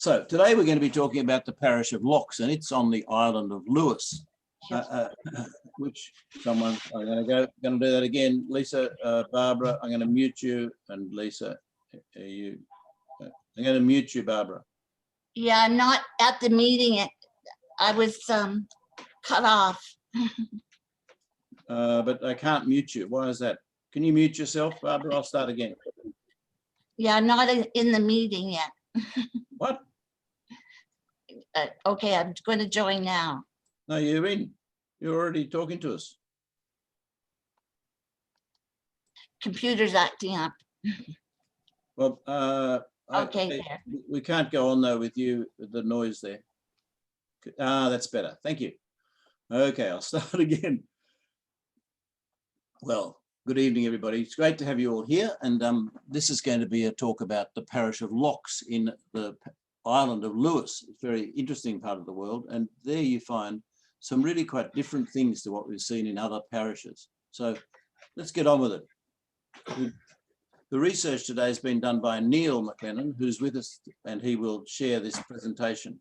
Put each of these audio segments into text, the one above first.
So today we're going to be talking about the parish of Lochs, and it's on the island of Lewis, which someone, I'm going to do that again. Lisa, Barbara, I'm going to mute you, and Lisa, I'm going to mute you, Barbara. Yeah, I'm not at the meeting. I was cut off. But I can't mute you. Why is that? Can you mute yourself, Barbara? I'll start again. Yeah, I'm not in the meeting yet. What? Okay, I'm going to join now. No, you're in. You're already talking to us. Computer's acting up. Well, Okay, we can't go on though with you, with the noise there. Ah, that's better. Thank you. Okay, I'll start again. Well, good evening, everybody. It's great to have you all here. And this is going to be a talk about the parish of Lochs in the island of Lewis. It's a very interesting part of the world. And there you find some really quite different things to what we've seen in other parishes. So let's get on with it. The research today has been done by Neil McLennan, who's with us, and he will share this presentation.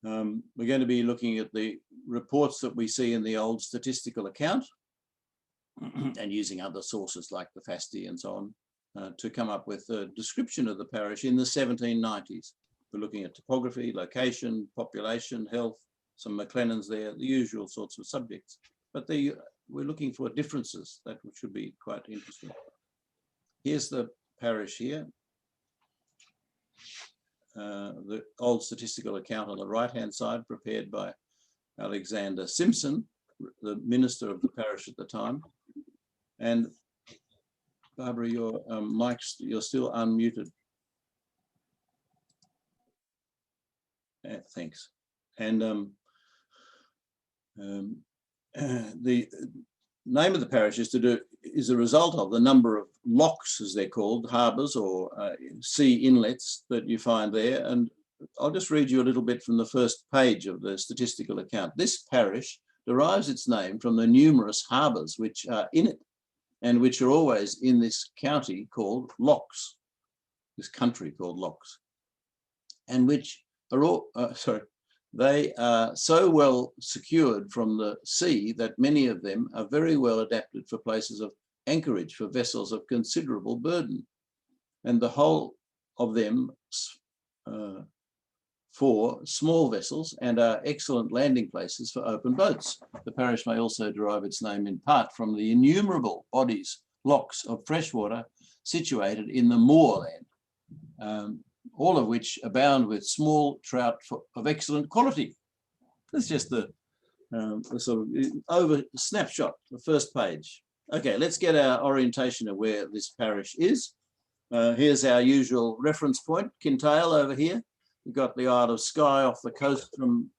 We're going to be looking at the reports that we see in the old statistical account and using other sources like the FASTI and so on to come up with a description of the parish in the 1790s. We're looking at topography, location, population, health, some McLennans there, the usual sorts of subjects. But we're looking for differences that should be quite interesting. Here's the parish here. The old statistical account on the right-hand side, prepared by Alexander Simpson, the minister of the parish at the time. And Barbara, your you're still unmuted. Thanks. And the name of the parish is a result of the number of lochs, as they're called, harbours or sea inlets that you find there. And I'll just read you a little bit from the first page of the statistical account. This parish derives its name from the numerous harbours which are in it and which are always in this county called Lochs, this country called Lochs, and which are all, they are so well secured from the sea that many of them are very well adapted for places of anchorage for vessels of considerable burden, and the whole of them for small vessels and are excellent landing places for open boats. The parish may also derive its name in part from the innumerable bodies, lochs of freshwater situated in the moorland, all of which abound with small trout of excellent quality. That's just the sort of snapshot, the first page. Okay, let's get our orientation of where this parish is. Here's our usual reference point, Kintail over here. We've got the Isle of Skye off the coast from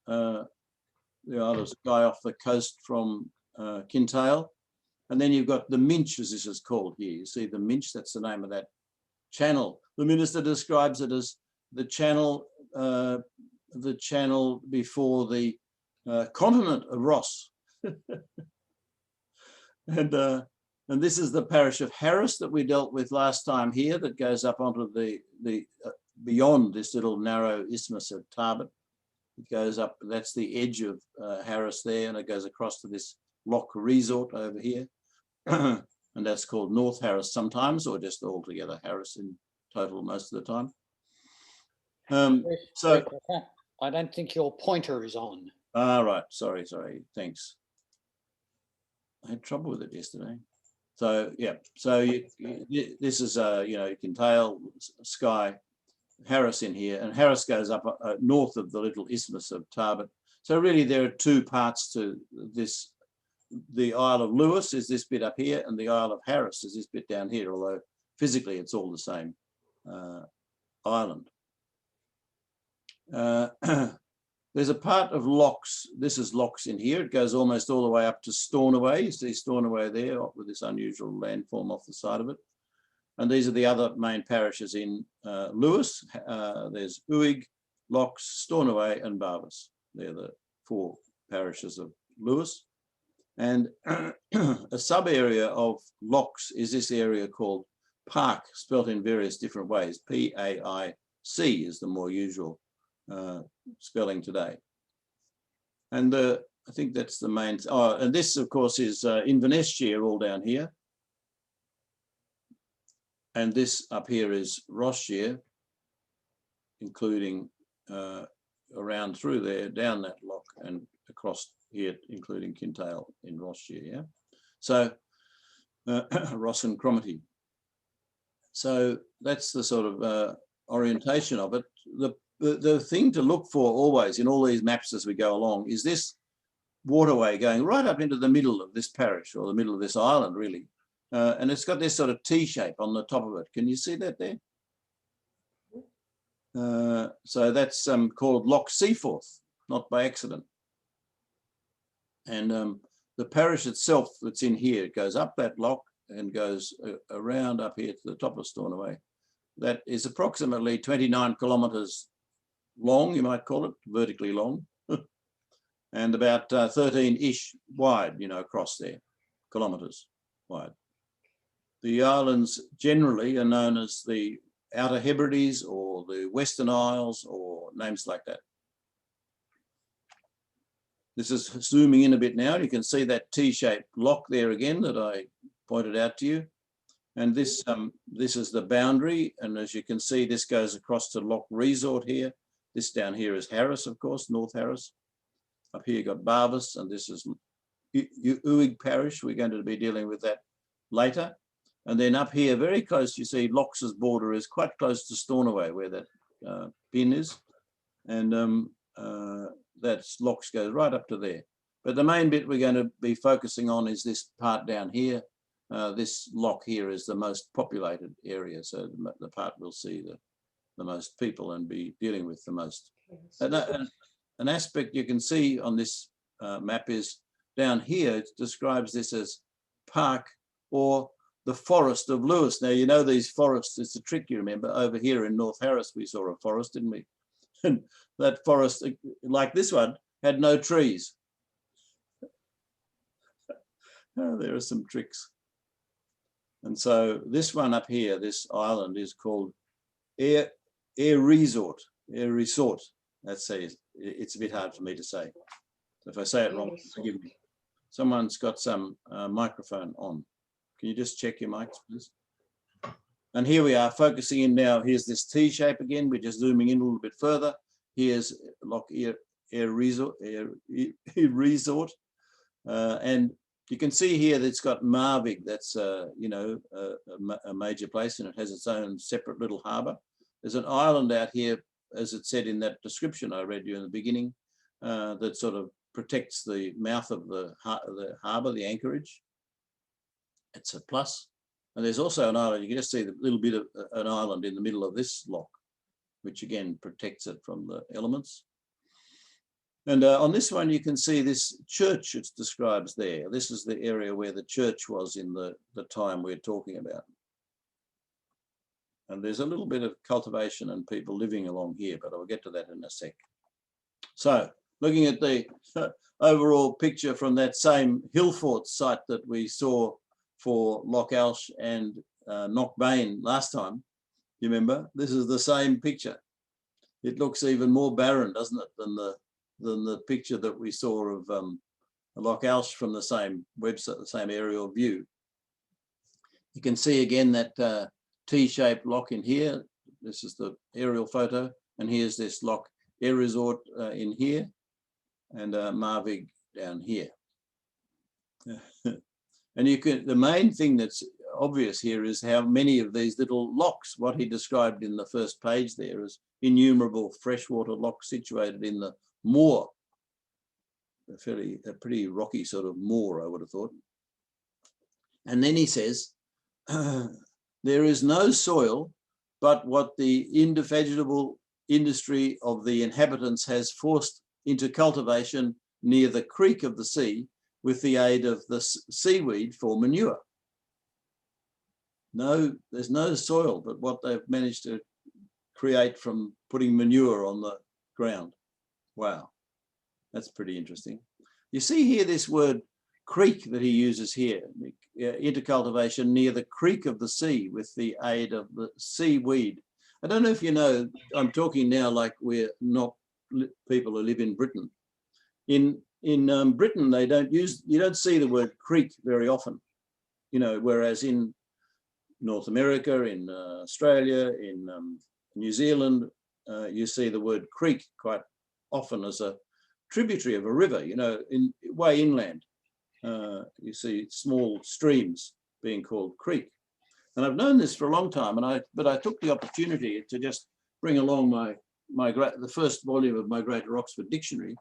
Kintail, and then you've got the Minch, as this is called here. You see the Minch, that's the name of that channel. The minister describes it as the channel before the continent of Ross. And this is the parish of Harris that we dealt with last time here, that goes up onto the beyond this little narrow isthmus of Tarbet. It goes up, that's the edge of Harris there, and it goes across to this Loch resort over here. And that's called North Harris sometimes, or just altogether Harris in total most of the time. I don't think your pointer is on. Ah, right. Sorry. Thanks. I had trouble with it yesterday. So yeah. So this is Kintail, Skye, Harris in here, and Harris goes up north of the little isthmus of Tarbet. So really, there are two parts to this. The Isle of Lewis is this bit up here, and the Isle of Harris is this bit down here, although physically it's all the same island. There's a part of Lochs, this is Lochs in here, it goes almost all the way up to Stornoway. You see Stornoway there with this unusual landform off the side of it. And these are the other main parishes in Lewis. There's Uig, Lochs, Stornoway and Barvis. They're the four parishes of Lewis. And a sub area of Lochs is this area called park spelt in various different ways. P-A-I-C is the more usual spelling today. And I think that's the main, and this of course is Inverness shire all down here. And this up here is Ross shire, including around through there, down that loch and across here, including Kintail in Ross shire, yeah? So Ross and Cromarty. So that's the sort of orientation of it. The thing to look for always in all these maps as we go along is this waterway going right up into the middle of this parish, or the middle of this island really. And it's got this sort of T shape on the top of it. Can you see that there? So that's called Loch Seaforth, not by accident. And the parish itself that's in here, it goes up that loch and goes around up here to the top of Stornoway. That is approximately 29 kilometres long, you might call it, vertically long, and about 13-ish wide, you know, across there, kilometres wide. The islands generally are known as the Outer Hebrides or the Western Isles or names like that. This is zooming in a bit now. You can see that T-shaped loch there again that I pointed out to you. And this is the boundary. And as you can see, this goes across to Loch Resort here. This down here is Harris, of course, North Harris. Up here you got Barvis, and this is Uig Parish. We're going to be dealing with that later. And then up here, very close, you see Lochs' border is quite close to Stornoway, where that pin is. And that's Lochs goes right up to there. But the main bit we're going to be focusing on is this part down here. This loch here is the most populated area. So the part we'll see the most people and be dealing with the most. An aspect you can see on this map is down here, it describes this as park or the forest of Lewis. Now, you know these forests, it's a trick, you remember, over here in North Harris, we saw a forest, didn't we? And that forest, like this one, had no trees. Oh, there are some tricks. And so this one up here, this island is called Air Resort. That's it's a bit hard for me to say. So if I say it wrong, forgive me. Someone's got some microphone on. Can you just check your mics, please? And here we are focusing in now. Here's this T shape again. We're just zooming in a little bit further. Here's Loch Air Resort. And you can see here that it's got Marvig. That's, you know, a major place, and it has its own separate little harbour. There's an island out here, as it said in that description I read you in the beginning, that sort of protects the mouth of the harbour, the anchorage. It's a plus. And there's also an island, you can just see the little bit of an island in the middle of this loch, which again protects it from the elements. And on this one, you can see this church it describes there. This is the area where the church was in the time we're talking about. And there's a little bit of cultivation and people living along here, but I'll get to that in a sec. So looking at the overall picture from that same Hillfort site that we saw for Loch Alsh and Knockbane last time, you remember, this is the same picture. It looks even more barren, doesn't it, than the picture that we saw of Loch Alsh from the same website, the same aerial view. You can see again that T-shaped loch in here. This is the aerial photo, and here's this Loch Air Resort in here, and Marvig down here. And you can, the main thing that's obvious here is how many of these little lochs, what he described in the first page there as innumerable freshwater lochs situated in the moor, a pretty rocky sort of moor, I would have thought. And then he says, there is no soil but what the indefatigable industry of the inhabitants has forced into cultivation near the creek of the sea with the aid of the seaweed for manure. No, there's no soil but what they've managed to create from putting manure on the ground. Wow, that's pretty interesting. You see here this word creek that he uses here, intercultivation near the creek of the sea with the aid of the seaweed. I don't know if you know, I'm talking now like we're not people who live in Britain. In Britain, they don't use, you don't see the word creek very often, you know, whereas in North America, in Australia, in New Zealand, you see the word creek quite often as a tributary of a river, you know, way inland. You see small streams being called creek. And I've known this for a long time, but I took the opportunity to just bring along the first volume of my Greater Oxford Dictionary,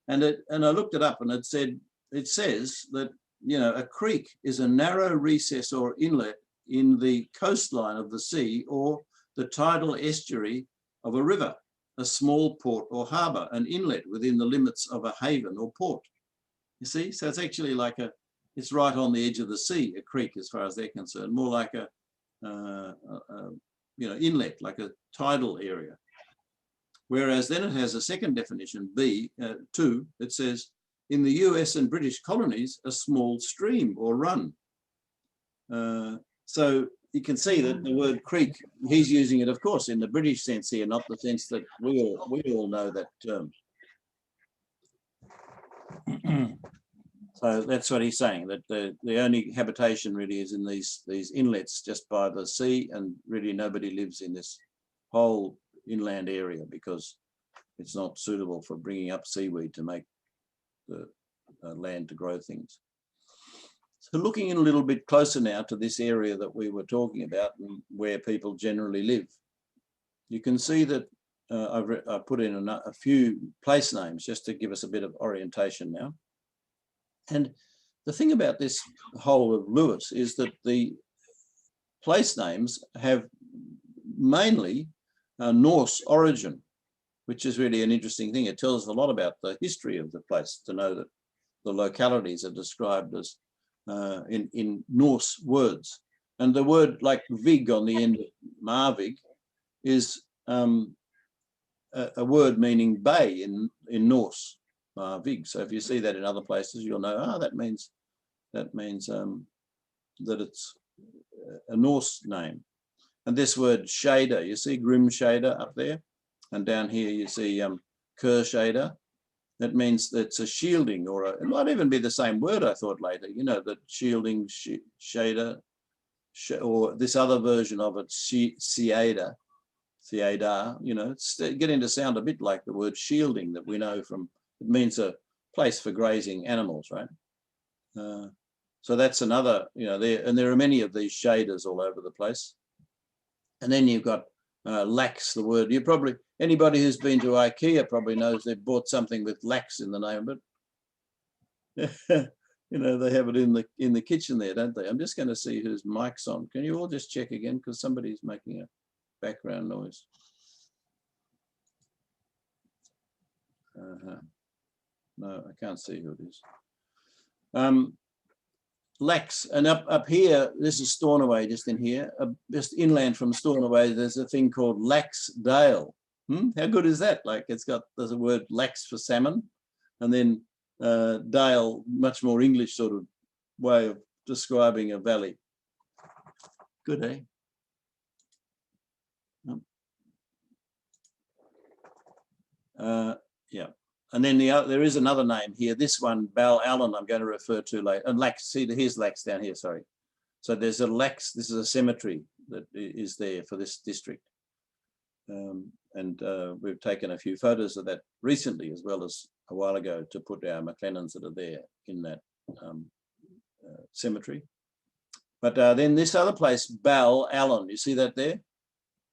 and I looked it up, and it says that, you know, a creek is a narrow recess or inlet in the coastline of the sea or the tidal estuary of a river, a small port or harbour, an inlet within the limits of a haven or port. You see, so it's actually like it's right on the edge of the sea, a creek, as far as they're concerned, more like a you know, inlet, like a tidal area. Whereas then it has a second definition, B2, it says, in the US and British colonies, a small stream or run. So you can see that the word creek, he's using it, of course, in the British sense here, not the sense that we all know that term. So that's what he's saying, that the only habitation really is in these inlets just by the sea, and really nobody lives in this whole inland area because it's not suitable for bringing up seaweed to make the land to grow things. So looking in a little bit closer now to this area that we were talking about and where people generally live, you can see that I put in a few place names just to give us a bit of orientation now. And the thing about this whole of Lewis is that the place names have mainly Norse origin, which is really an interesting thing. It tells a lot about the history of the place to know that the localities are described as in Norse words. And the word like vig on the end of Marvig is a word meaning bay in Norse, Marvig. So if you see that in other places, you'll know, that means that it's a Norse name. And this word shader, you see Grim shader up there, and down here you see Ker shader. That means that's a shielding, or it might even be the same word, I thought later, you know, that shielding, shader, or this other version of it, theada, you know, it's getting to sound a bit like the word shielding that we know from, it means a place for grazing animals, right? So that's another, you know, there are many of these shaders all over the place. And then you've got lax, the word. Anybody who's been to IKEA probably knows they've bought something with lax in the name of it. You know, they have it in the kitchen there, don't they? I'm just going to see whose mic's on. Can you all just check again, because somebody's making a background noise. No, I can't see who it is. Lax, and up here, this is Stornoway, just in here, just inland from Stornoway, there's a thing called Lax Dale. How good is that? Like there's a word lax for salmon, and then Dale, much more English sort of way of describing a valley. Good, eh? Yeah. And then there is another name here. This one, Bal Allen, I'm going to refer to later. And Lax, see, here's Lax down here, sorry. So there's a Lax, this is a cemetery that is there for this district. And we've taken a few photos of that recently, as well as a while ago, to put our McLennans that are there in that cemetery. But then this other place, Bal Allen, you see that there?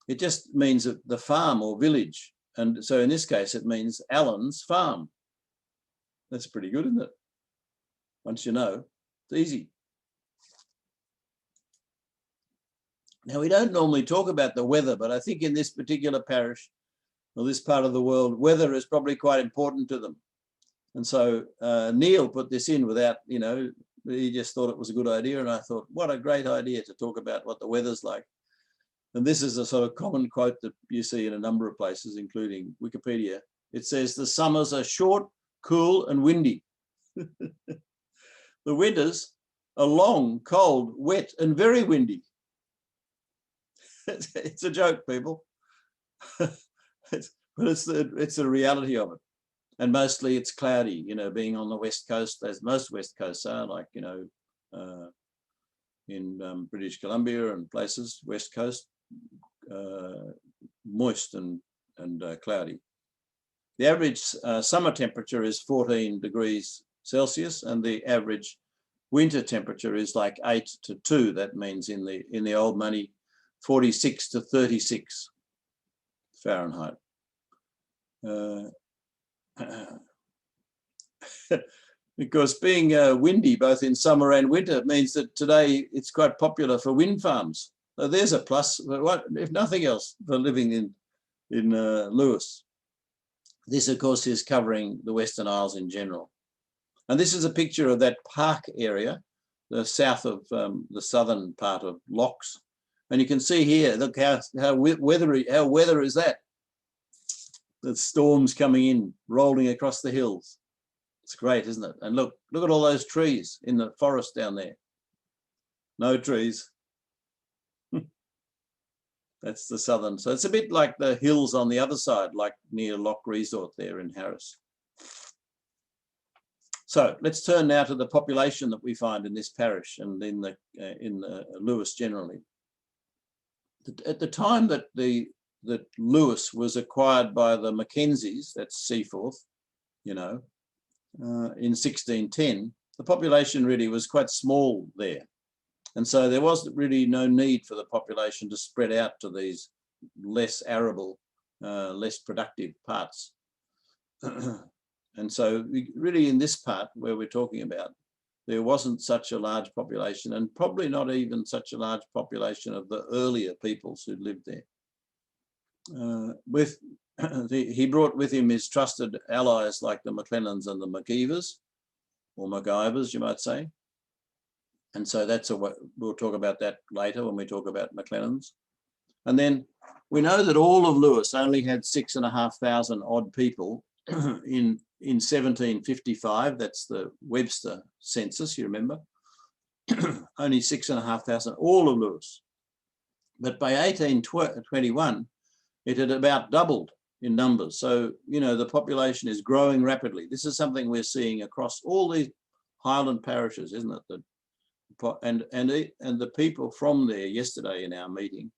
It just means the farm or village. And so in this case, it means Allen's farm. That's pretty good, isn't it? Once you know, it's easy. Now, we don't normally talk about the weather, but I think in this particular parish, or this part of the world, weather is probably quite important to them. And so Neil put this in without, you know, he just thought it was a good idea. And I thought, what a great idea to talk about what the weather's like. And this is a sort of common quote that you see in a number of places, including Wikipedia. It says, the summers are short, cool, and windy. The winters are long, cold, wet, and very windy. It's a joke, people. But it's the reality of it. And mostly it's cloudy, you know, being on the west coast, as most west coasts are, like, you know, in British Columbia and places, west coast, moist and cloudy. The average summer temperature is 14 degrees Celsius, and the average winter temperature is like 8 to 2. That means in the old money, 46 to 36 Fahrenheit. Because being windy both in summer and winter means that today it's quite popular for wind farms. So there's a plus, what, if nothing else, for living in Lewis. This, of course, is covering the Western Isles in general. And this is a picture of that park area, the south of the southern part of Lochs. And you can see here, look how weather is that? The storms coming in, rolling across the hills. It's great, isn't it? And look at all those trees in the forest down there. No trees. That's the southern. So it's a bit like the hills on the other side, like near Loch Resort there in Harris. So let's turn now to the population that we find in this parish and in Lewis generally. At the time that Lewis was acquired by the Mackenzies, that's Seaforth, you know, in 1610, the population really was quite small there. And so there was really no need for the population to spread out to these less arable, less productive parts. And so really in this part where we're talking about, there wasn't such a large population, and probably not even such a large population of the earlier peoples who lived there. He brought with him his trusted allies like the McLennans and the McGeevers, or MacGyvers, you might say. And so we'll talk about that later when we talk about McLennans. And then we know that all of Lewis only had 6,500 odd people in 1755. That's the Webster census, you remember. Only 6,500, all of Lewis. But by 1821, it had about doubled in numbers. So, you know, the population is growing rapidly. This is something we're seeing across all these Highland parishes, isn't it? And the people from there yesterday in our meeting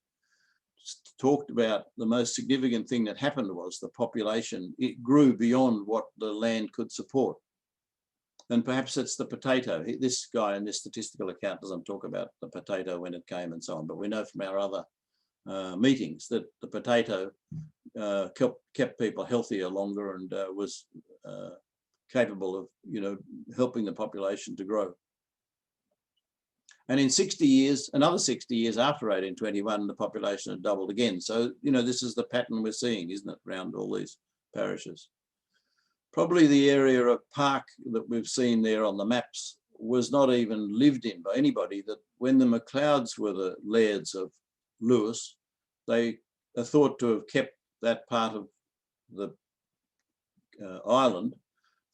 talked about the most significant thing that happened was the population. It grew beyond what the land could support. And perhaps it's the potato. This guy in this statistical account doesn't talk about the potato when it came and so on, but we know from our other meetings that the potato kept people healthier longer and was capable of, you know, helping the population to grow. And in 60 years, another 60 years after 1821, the population had doubled again. So, you know, this is the pattern we're seeing, isn't it, around all these parishes. Probably the area of park that we've seen there on the maps was not even lived in by anybody. That when the MacLeods were the lairds of Lewis, they are thought to have kept that part of the island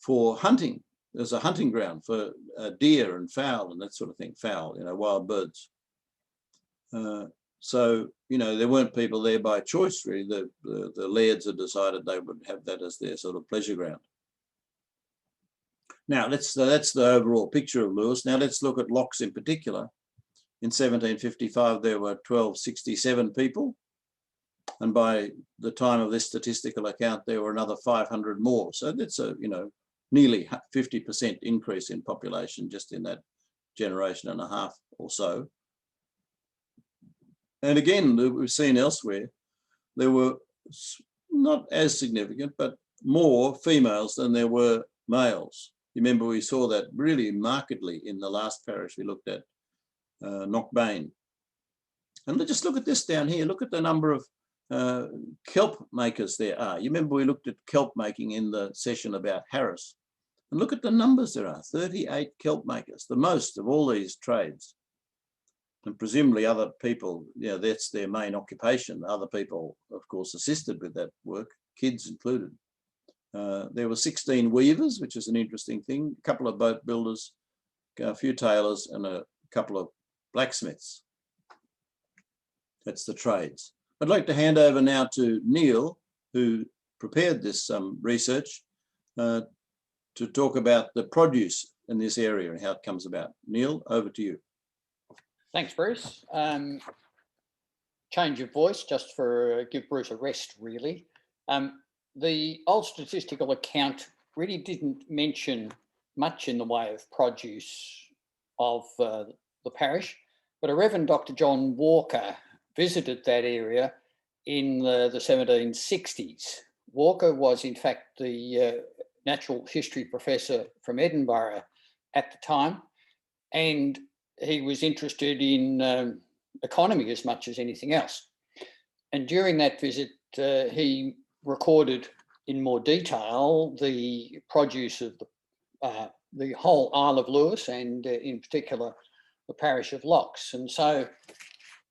for hunting. There's a hunting ground for deer and fowl and that sort of thing, fowl, you know, wild birds. So, you know, there weren't people there by choice, really. The lairds had decided they would have that as their sort of pleasure ground. Now, that's the overall picture of Lewis. Now, let's look at Lochs in particular. In 1755, there were 1,267 people. And by the time of this statistical account, there were another 500 more. So that's a, you know, nearly 50% increase in population just in that generation and a half or so. And again, we've seen elsewhere, there were not as significant, but more females than there were males. You remember we saw that really markedly in the last parish we looked at, Knockbane. And just look at this down here. Look at the number of kelp makers there are. You remember we looked at kelp making in the session about Harris. And look at the numbers there are, 38 kelp makers, the most of all these trades. And presumably other people, you know, that's their main occupation. Other people, of course, assisted with that work, kids included. There were 16 weavers, which is an interesting thing, a couple of boat builders, a a few tailors and a couple of blacksmiths. That's the trades. I'd like to hand over now to Neil, who prepared this research to talk about the produce in this area and how it comes about. Neil, over to you. Thanks, Bruce. Change of voice just for give Bruce a rest, really. The old statistical account really didn't mention much in the way of produce of the parish, but a Reverend Dr. John Walker visited that area in the 1760s. Walker was in fact the natural history professor from Edinburgh at the time, and he was interested in economy as much as anything else. And during that visit, he recorded in more detail the produce of the whole Isle of Lewis and in particular the parish of Lochs. And so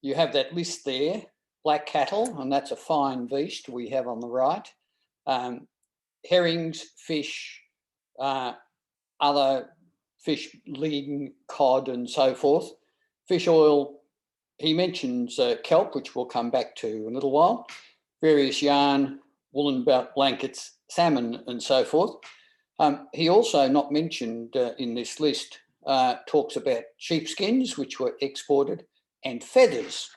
you have that list there, black cattle, and that's a fine beast we have on the right. Herrings, fish, other fish, ling, cod, and so forth. Fish oil, he mentions kelp, which we'll come back to in a little while, various yarn, woolen blankets, salmon, and so forth. He also, not mentioned in this list, talks about sheepskins, which were exported, and feathers.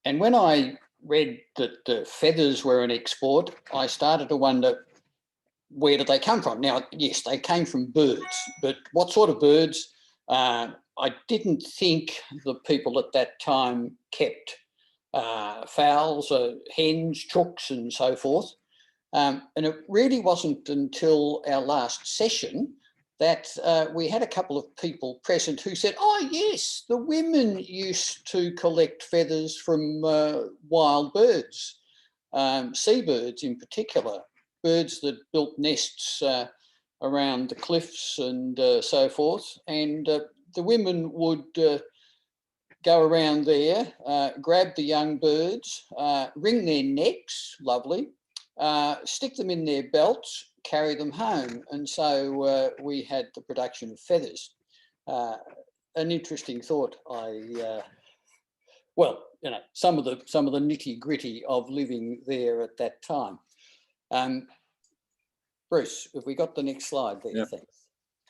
And when I read that feathers were an export, I started to wonder, where did they come from? Now, yes, they came from birds, but what sort of birds? I didn't think the people at that time kept fowls, hens, chooks, and so forth. And it really wasn't until our last session that we had a couple of people present who said, oh, yes, the women used to collect feathers from wild birds, seabirds in particular, birds that built nests around the cliffs and so forth. And the women would go around there, grab the young birds, wring their necks, lovely, stick them in their belts, carry them home. And so we had the production of feathers. An interesting thought. Well, you know, some of the nitty gritty of living there at that time. Bruce, have we got the next slide there? Yeah. Thanks.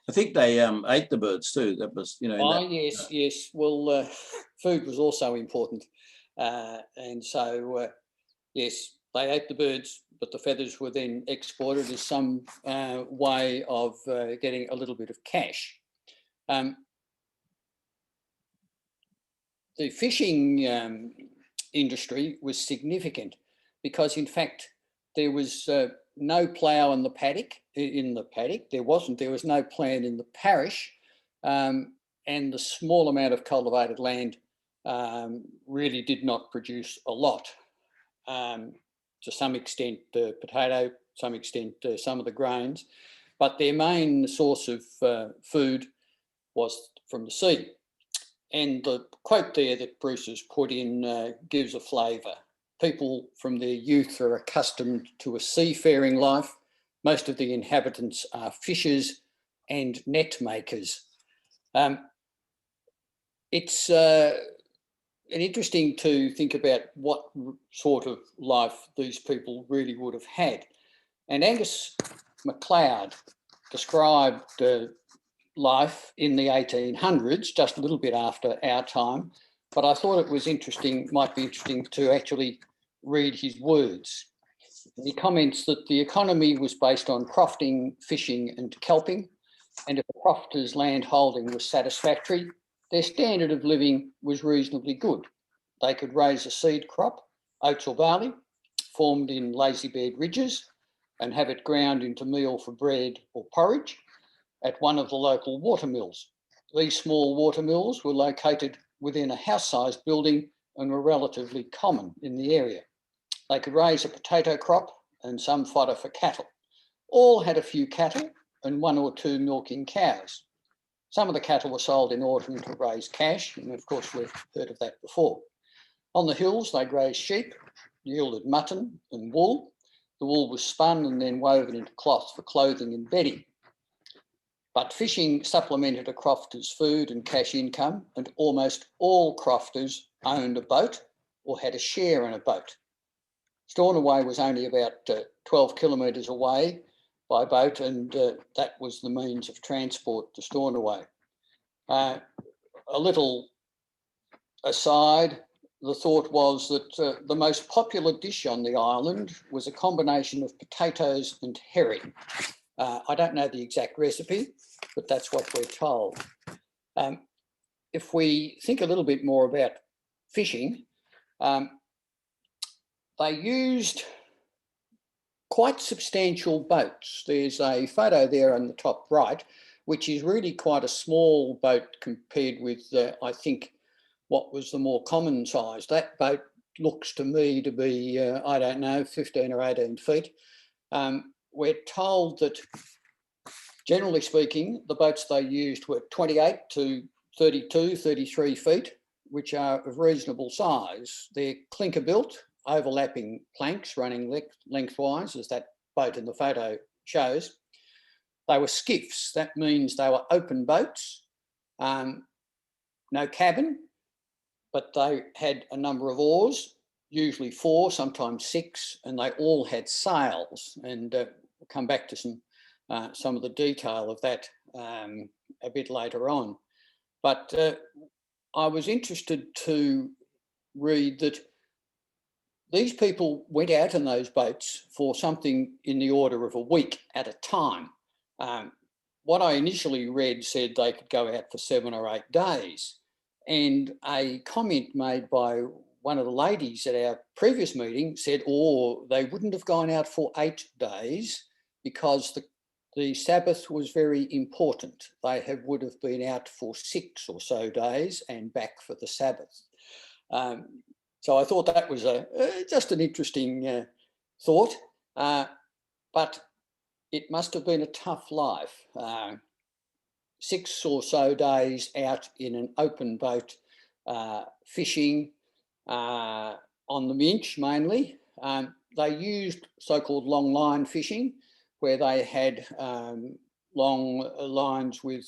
I think they ate the birds too. That was, you know. Oh, yes, yes. Well, food was also important. And so, yes, they ate the birds, but the feathers were then exported as some way of getting a little bit of cash. The fishing industry was significant because, in fact, there was no plough in the paddock. There was no plan in the parish, and the small amount of cultivated land really did not produce a lot. To some extent, the potato, some extent, some of the grains, but their main source of food was from the sea. And the quote there that Bruce has put in gives a flavour. People from their youth are accustomed to a seafaring life. Most of the inhabitants are fishers and net makers. It's interesting to think about what sort of life these people really would have had. And Angus MacLeod described life in the 1800s, just a little bit after our time, but I thought it was interesting, might be interesting to actually read his words. He comments that the economy was based on crofting, fishing and kelping, and if a crofter's land holding was satisfactory, their standard of living was reasonably good. They could raise a seed crop, oats or barley, formed in lazy bed ridges, and have it ground into meal for bread or porridge at one of the local watermills. These small watermills were located within a house-sized building and were relatively common in the area. They could raise a potato crop and some fodder for cattle. All had a few cattle and one or two milking cows. Some of the cattle were sold in autumn to raise cash, and of course we've heard of that before. On the hills, they grazed sheep, yielded mutton and wool. The wool was spun and then woven into cloth for clothing and bedding. But fishing supplemented a crofter's food and cash income, and almost all crofters owned a boat or had a share in a boat. Stornoway was only about 12 kilometres away by boat, and that was the means of transport to Stornoway. A little aside, the thought was that the most popular dish on the island was a combination of potatoes and herring. I don't know the exact recipe, but that's what we're told. If we think a little bit more about fishing, they used quite substantial boats. There's a photo there on the top right, which is really quite a small boat compared with, I think, what was the more common size. That boat looks to me to be, I don't know, 15 or 18 feet. We're told that, generally speaking, the boats they used were 28 to 32, 33 feet, which are of reasonable size. They're clinker built, overlapping planks running lengthwise, as that boat in the photo shows. They were skiffs. That means they were open boats, no cabin, but they had a number of oars, usually 4, sometimes 6, and they all had sails. And we'll come back to some of the detail of that a bit later on. But I was interested to read that these people went out in those boats for something in the order of a week at a time. What I initially read said they could go out for 7 or 8 days. And a comment made by one of the ladies at our previous meeting said, oh, they wouldn't have gone out for 8 days because the Sabbath was very important. They would have been out for 6 or so days and back for the Sabbath. So I thought that was just an interesting thought, but it must have been a tough life. 6 or so days out in an open boat, fishing on the Minch mainly. They used so-called long line fishing, where they had long lines with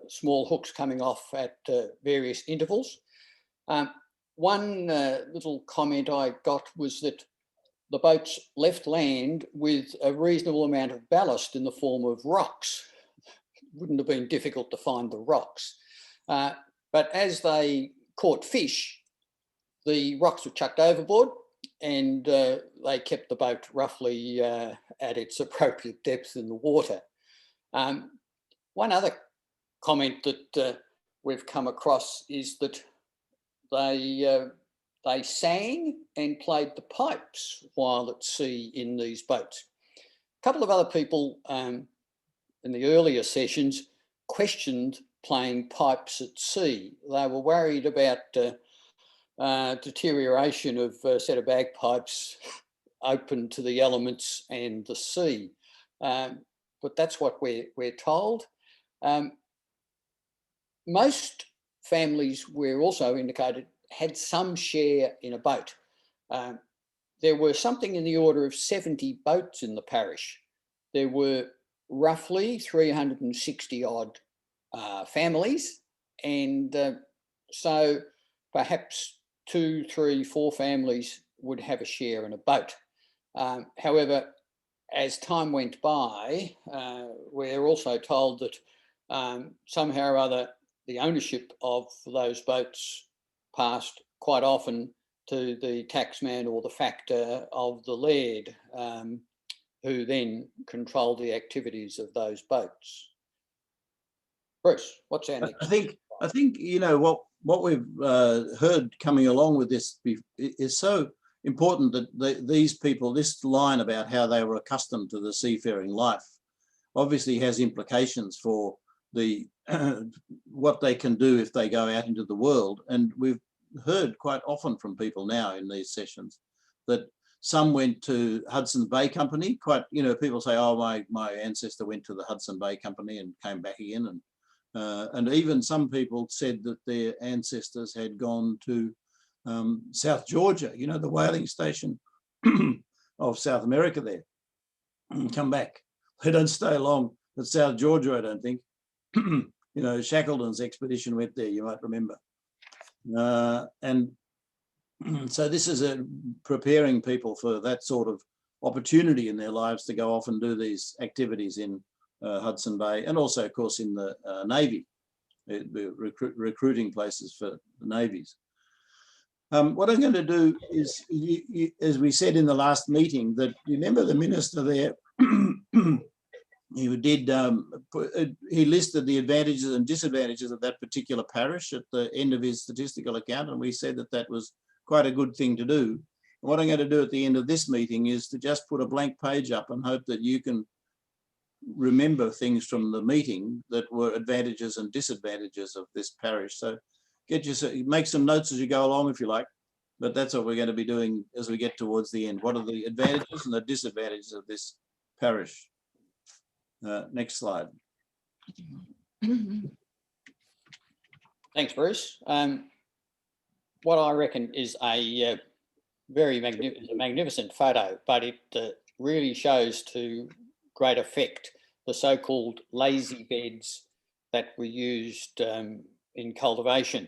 small hooks coming off at various intervals. One little comment I got was that the boats left land with a reasonable amount of ballast in the form of rocks. It wouldn't have been difficult to find the rocks. But as they caught fish, the rocks were chucked overboard, and they kept the boat roughly at its appropriate depth in the water. One other comment that we've come across is that they sang and played the pipes while at sea in these boats. A couple of other people in the earlier sessions questioned playing pipes at sea. They were worried about deterioration of a set of bagpipes open to the elements and the sea. But that's what we're told. Most families, we're also indicated, had some share in a boat. There were something in the order of 70 boats in the parish. There were roughly 360 odd families, and so perhaps 2, 3, 4 families would have a share in a boat. However, as time went by, we're also told that somehow or other the ownership of those boats passed quite often to the taxman or the factor of the laird, who then controlled the activities of those boats. Bruce, what's our next? I think you know what we've heard coming along with this is so important, that these people, this line about how they were accustomed to the seafaring life, obviously has implications for the what they can do if they go out into the world. And we've heard quite often from people now in these sessions that some went to Hudson's Bay Company. Quite, you know, people say, oh, my ancestor went to the Hudson Bay Company and came back again. And even some people said that their ancestors had gone to South Georgia, you know, the whaling station of South America there, and come back. They don't stay long at South Georgia, I don't think. Shackleton's expedition went there, you might remember. And so this is preparing people for that sort of opportunity in their lives to go off and do these activities in Hudson Bay, and also, of course, in the Navy, recruiting places for the navies. What I'm going to do is, as we said in the last meeting, that you remember the minister there, he listed the advantages and disadvantages of that particular parish at the end of his statistical account, and we said that that was quite a good thing to do. What I'm going to do at the end of this meeting is to just put a blank page up and hope that you can remember things from the meeting that were advantages and disadvantages of this parish. So make some notes as you go along if you like, but that's what we're going to be doing as we get towards the end. What are the advantages and the disadvantages of this parish? Next slide. Thanks, Bruce. What I reckon is a very magnificent photo, but it really shows to great effect the so-called lazy beds that were used in cultivation.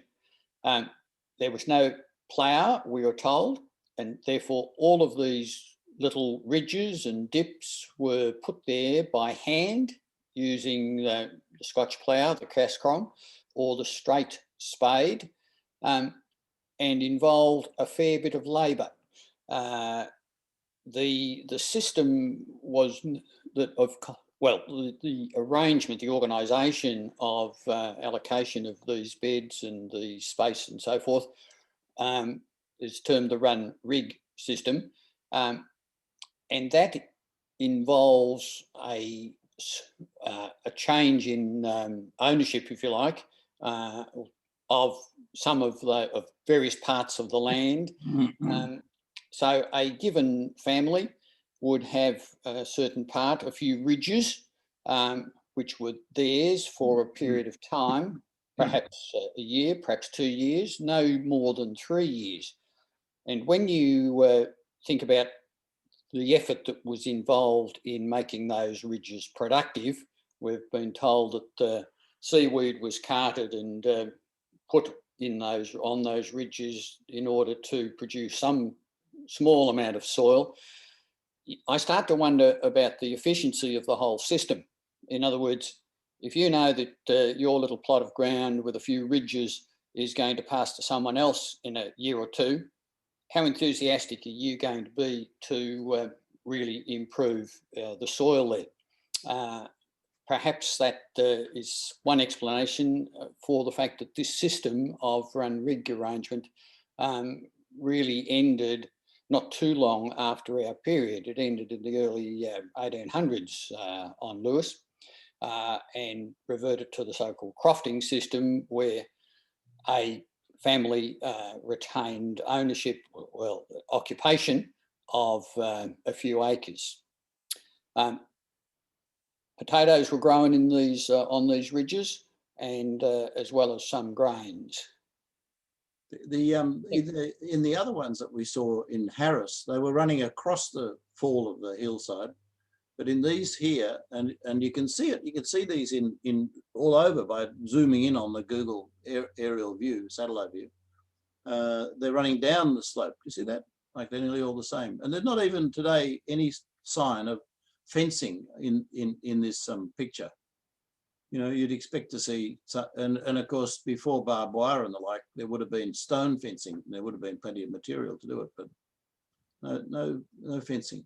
There was no plough, we were told, and therefore all of these little ridges and dips were put there by hand using the Scotch plough, the Cascron, or the straight spade, and involved a fair bit of labour. The system was that of, well, the arrangement, the organisation of allocation of these beds and the space and so forth is termed the run rig system, and that involves a change in ownership, if you like, of some of various parts of the land. So a given family would have a certain part, a few ridges, which were theirs for a period of time, perhaps a year, perhaps 2 years, no more than 3 years. And when you think about the effort that was involved in making those ridges productive, we've been told that the seaweed was carted and put in on those ridges in order to produce some small amount of soil. I start to wonder about the efficiency of the whole system. In other words, if you know that your little plot of ground with a few ridges is going to pass to someone else in a year or two, how enthusiastic are you going to be to really improve the soil there? Perhaps that is one explanation for the fact that this system of run rig arrangement really ended not too long after our period. It ended in the early 1800s on Lewis and reverted to the so-called crofting system, where a family retained ownership, well, occupation of a few acres. Potatoes were grown in these on these ridges, and as well as some grains. In the other ones that we saw in Harris, they were running across the fall of the hillside, but in these here, and you can see it, you can see these in all over by zooming in on the Google aerial view, satellite view. They're running down the slope. You see that? Like they're nearly all the same, and there's not even today any sign of fencing in this picture. You know, you'd expect to see, and of course, before barbed wire and the like, there would have been stone fencing. There would have been plenty of material to do it, but no fencing.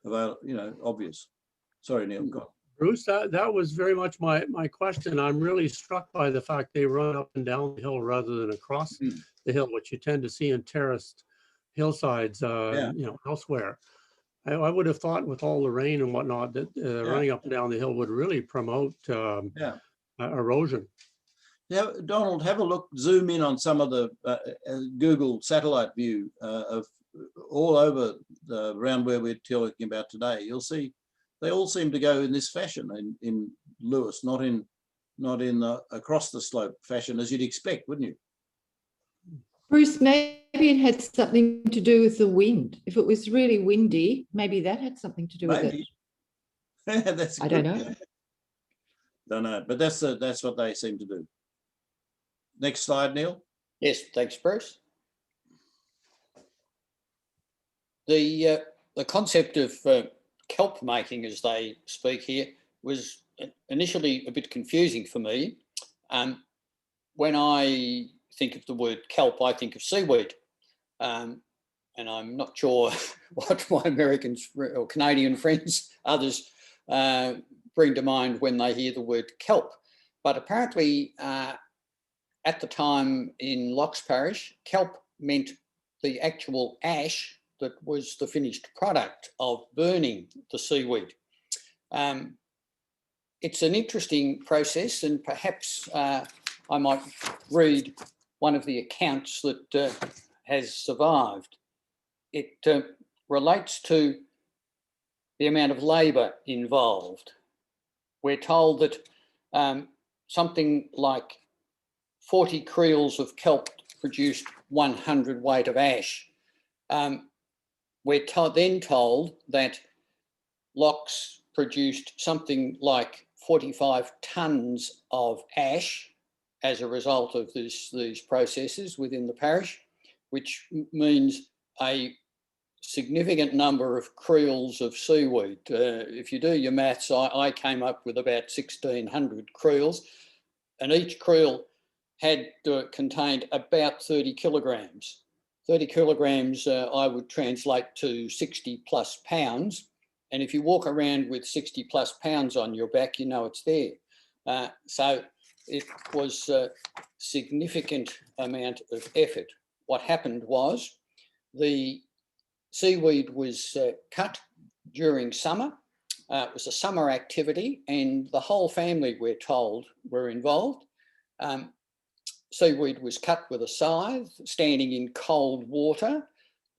About, you know, obvious. Sorry, Neil. Go on. Bruce, that was very much my question. I'm really struck by the fact they run up and down the hill rather than across the hill, which you tend to see in terraced hillsides, you know, elsewhere. I would have thought with all the rain and whatnot that running up and down the hill would really promote erosion. Yeah, Donald, have a look, zoom in on some of the Google satellite view of all over around where we're talking about today. You'll see they all seem to go in this fashion in Lewis, not in the across the slope fashion as you'd expect, wouldn't you? Bruce, maybe it had something to do with the wind. If it was really windy, maybe that had something to do with it. That's I don't know. Don't know, but that's what they seem to do. Next slide, Neil. Yes, thanks, Bruce. The concept of kelp making, as they speak here, was initially a bit confusing for me. When I think of the word kelp, I think of seaweed. And I'm not sure what my American or Canadian friends, others, bring to mind when they hear the word kelp. But apparently, at the time in Lochs parish, kelp meant the actual ash that was the finished product of burning the seaweed. It's an interesting process, and perhaps I might read one of the accounts that has survived. It relates to the amount of labour involved. We're told that something like 40 creels of kelp produced 100 weight of ash. We're then told that Lochs produced something like 45 tonnes of ash as a result of these processes within the parish, which means a significant number of creels of seaweed. If you do your maths, I came up with about 1,600 creels, and each creel had contained about 30 kilograms. 30 kilograms I would translate to 60 plus pounds. And if you walk around with 60 plus pounds on your back, you know it's there. So it was a significant amount of effort. What happened was the seaweed was cut during summer. It was a summer activity, and the whole family, we're told, were involved. Seaweed was cut with a scythe, standing in cold water.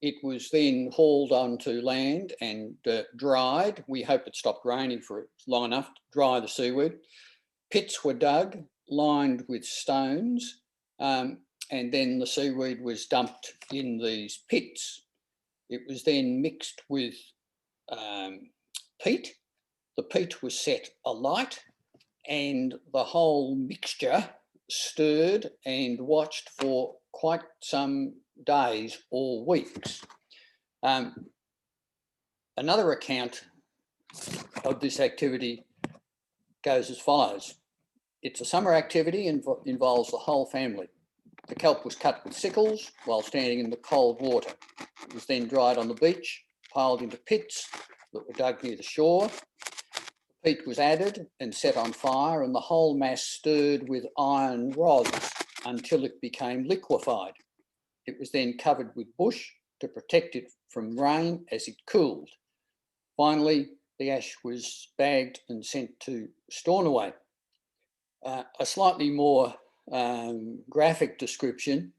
It was then hauled onto land and dried. We hope it stopped raining for long enough to dry the seaweed. Pits were dug, lined with stones, and then the seaweed was dumped in these pits. It was then mixed with peat. The peat was set alight, and the whole mixture stirred and watched for quite some days or weeks. Another account of this activity goes as follows. It's a summer activity and involves the whole family. The kelp was cut with sickles while standing in the cold water. It was then dried on the beach, piled into pits that were dug near the shore. Peat was added and set on fire, and the whole mass stirred with iron rods until it became liquefied. It was then covered with bush to protect it from rain as it cooled. Finally, the ash was bagged and sent to Stornoway. A slightly more graphic description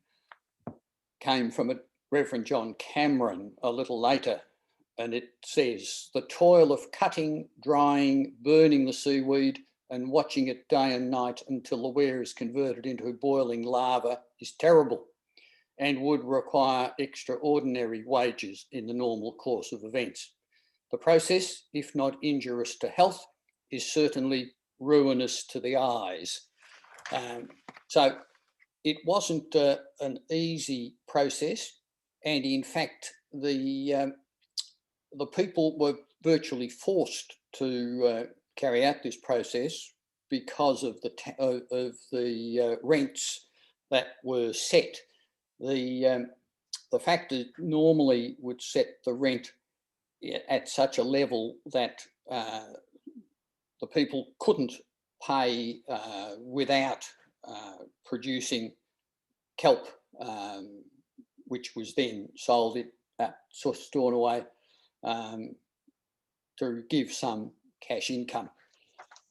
came from a Reverend John Cameron a little later, and it says, "The toil of cutting, drying, burning the seaweed and watching it day and night until the ware is converted into boiling lava is terrible and would require extraordinary wages in the normal course of events. The process, if not injurious to health, is certainly ruinous to the eyes." So it wasn't an easy process, and in fact, the people were virtually forced to carry out this process because of the rents that were set. The factor normally would set the rent at such a level that the people couldn't pay without producing kelp, which was then sold at Stornoway to give some cash income.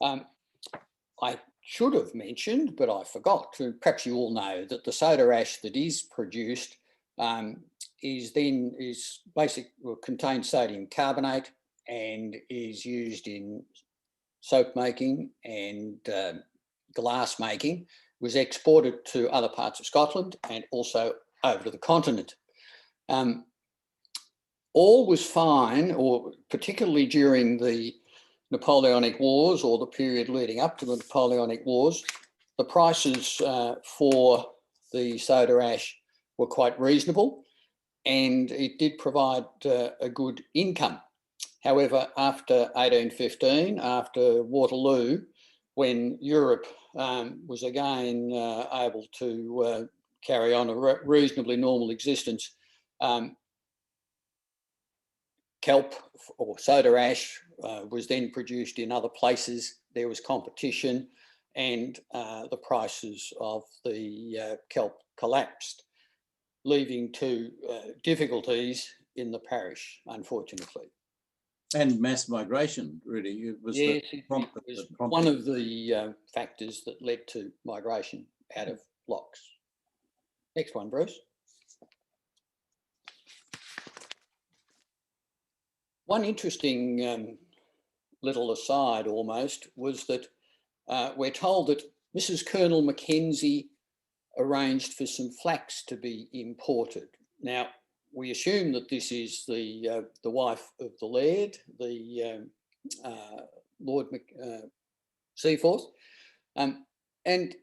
I should have mentioned, but I forgot, perhaps you all know, that the soda ash that is produced contains sodium carbonate and is used in soap making and glass making, was exported to other parts of Scotland and also over to the continent. All was fine, or particularly during the Napoleonic Wars or the period leading up to the Napoleonic Wars, the prices for the soda ash were quite reasonable, and it did provide a good income. However, after 1815, after Waterloo, when Europe was again able to carry on a reasonably normal existence, kelp or soda ash was then produced in other places. There was competition, and the prices of the kelp collapsed, leading to difficulties in the parish, unfortunately. And mass migration, really. It was, yes, it was one of the factors that led to migration out of Lochs. Next one, Bruce. One interesting little aside almost was that we're told that Mrs. Colonel Mackenzie arranged for some flax to be imported. Now, we assume that this is the wife of the Laird, the Lord Seaforth. And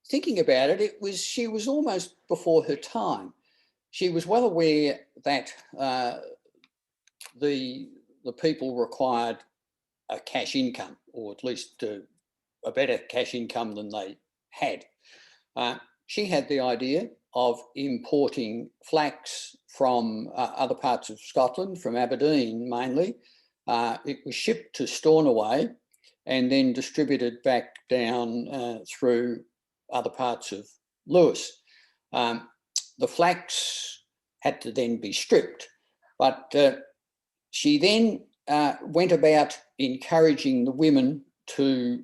thinking about it, she was almost before her time. She was well aware that the people required a cash income, or at least a better cash income than they had. She had the idea of importing flax from other parts of Scotland, from Aberdeen mainly. It was shipped to Stornoway and then distributed back down through other parts of Lewis. The flax had to then be stripped, but she then went about encouraging the women to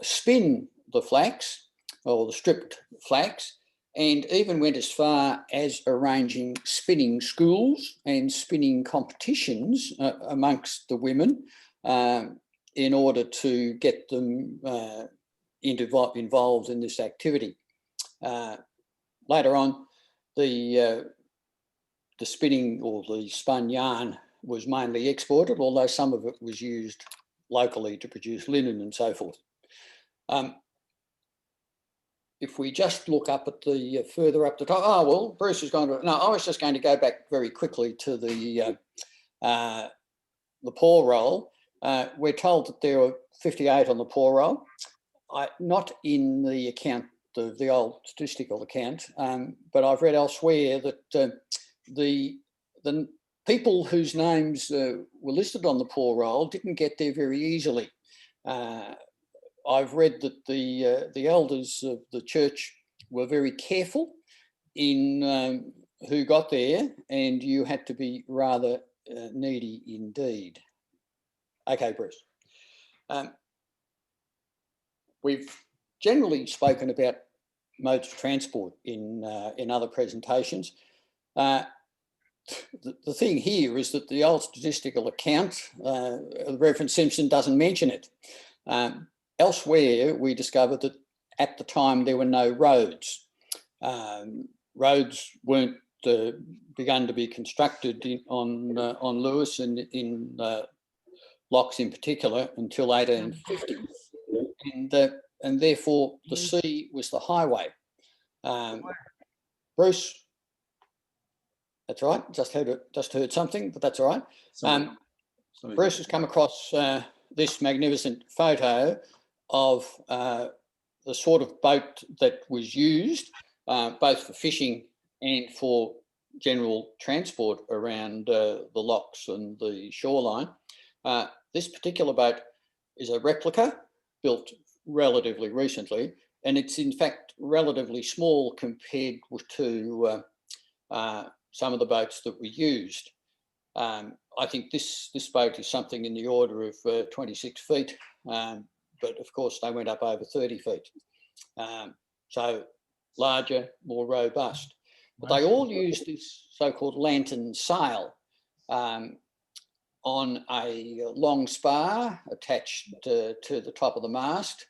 spin the flax, or the stripped flax, and even went as far as arranging spinning schools and spinning competitions amongst the women in order to get them involved in this activity. Later on, the spinning or the spun yarn was mainly exported, although some of it was used locally to produce linen and so forth. If we just look up at the further up the top, oh, well, Bruce is going to, no, I was just going to go back very quickly to the poor roll. We're told that there were 58 on the poor roll. Not in the account, the old statistical account, but I've read elsewhere that the people whose names were listed on the poor roll didn't get there very easily. I've read that the elders of the church were very careful in who got there, and you had to be rather needy indeed. Okay, Bruce. We've generally spoken about modes of transport in other presentations. The thing here is that the old statistical account, Reverend Simpson doesn't mention it. Elsewhere, we discovered that at the time there were no roads. Roads weren't begun to be constructed on Lewis and in Lochs in particular until 1850, and therefore the sea was the highway. Bruce, that's right. Just heard something, but that's all right. Bruce has come across this magnificent photo of the sort of boat that was used both for fishing and for general transport around the Lochs and the shoreline. This particular boat is a replica built relatively recently, and it's in fact relatively small compared to some of the boats that were used. I think this boat is something in the order of 26 feet, but of course they went up over 30 feet. So larger, more robust. But they all used this so-called lantern sail on a long spar attached to the top of the mast.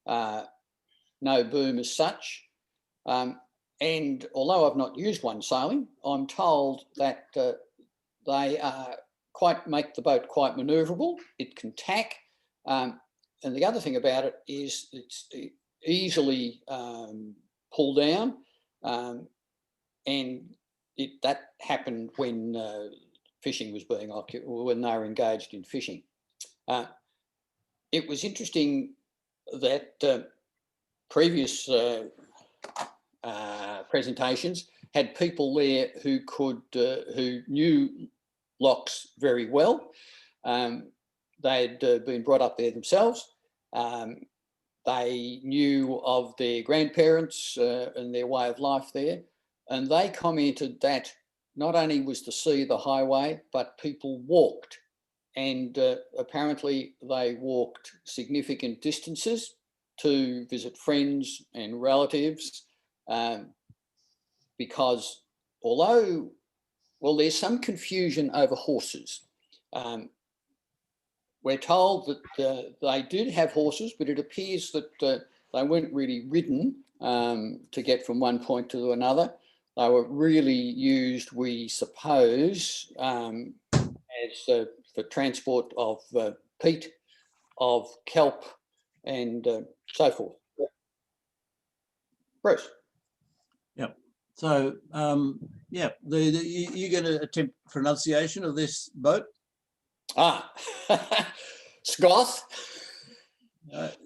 No boom as such. And although I've not used one sailing, I'm told that they make the boat quite manoeuvrable. It can tack. And the other thing about it is it's easily pulled down, and that happened when fishing was being occupied, when they were engaged in fishing. It was interesting that previous presentations had people there who knew Lochs very well. They'd been brought up there themselves. They knew of their grandparents and their way of life there. And they commented that not only was the sea the highway, but people walked. And apparently they walked significant distances to visit friends and relatives, because although, well, there's some confusion over horses. We're told that they did have horses, but it appears that they weren't really ridden to get from one point to another. They were really used, we suppose, as for transport of peat, of kelp, and so forth. Bruce. Yep. So, yeah, you're going to attempt pronunciation of this boat? Scoth.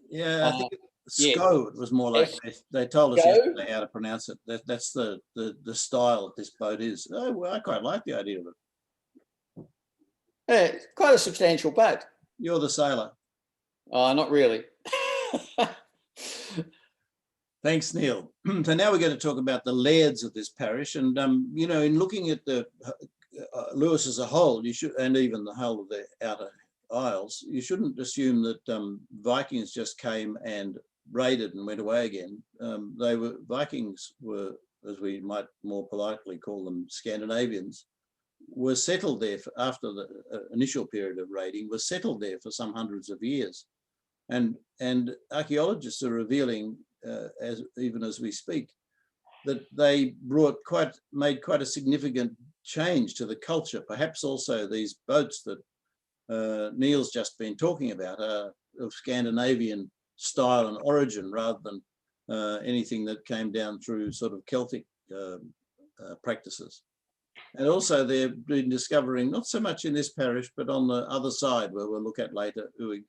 Yeah, I think Sco was more like they told us yesterday how to pronounce it. That's the style this boat is. Oh, well, I quite like the idea of it. Yeah, it's quite a substantial boat. You're the sailor. Not really. Thanks, Neil. So now we're going to talk about the lairds of this parish, and you know, in looking at the Lewis as a whole, you should, and even the whole of the outer isles, you shouldn't assume that Vikings just came and raided and went away again. Vikings were, as we might more politely call them, Scandinavians, were settled there after the initial period of raiding, were settled there for some hundreds of years, and archaeologists are revealing, even as we speak, that they made quite a significant change to the culture. Perhaps also these boats that Neil's just been talking about are of Scandinavian style and origin rather than anything that came down through sort of Celtic practices. And also they've been discovering, not so much in this parish, but on the other side where we'll look at later, Uig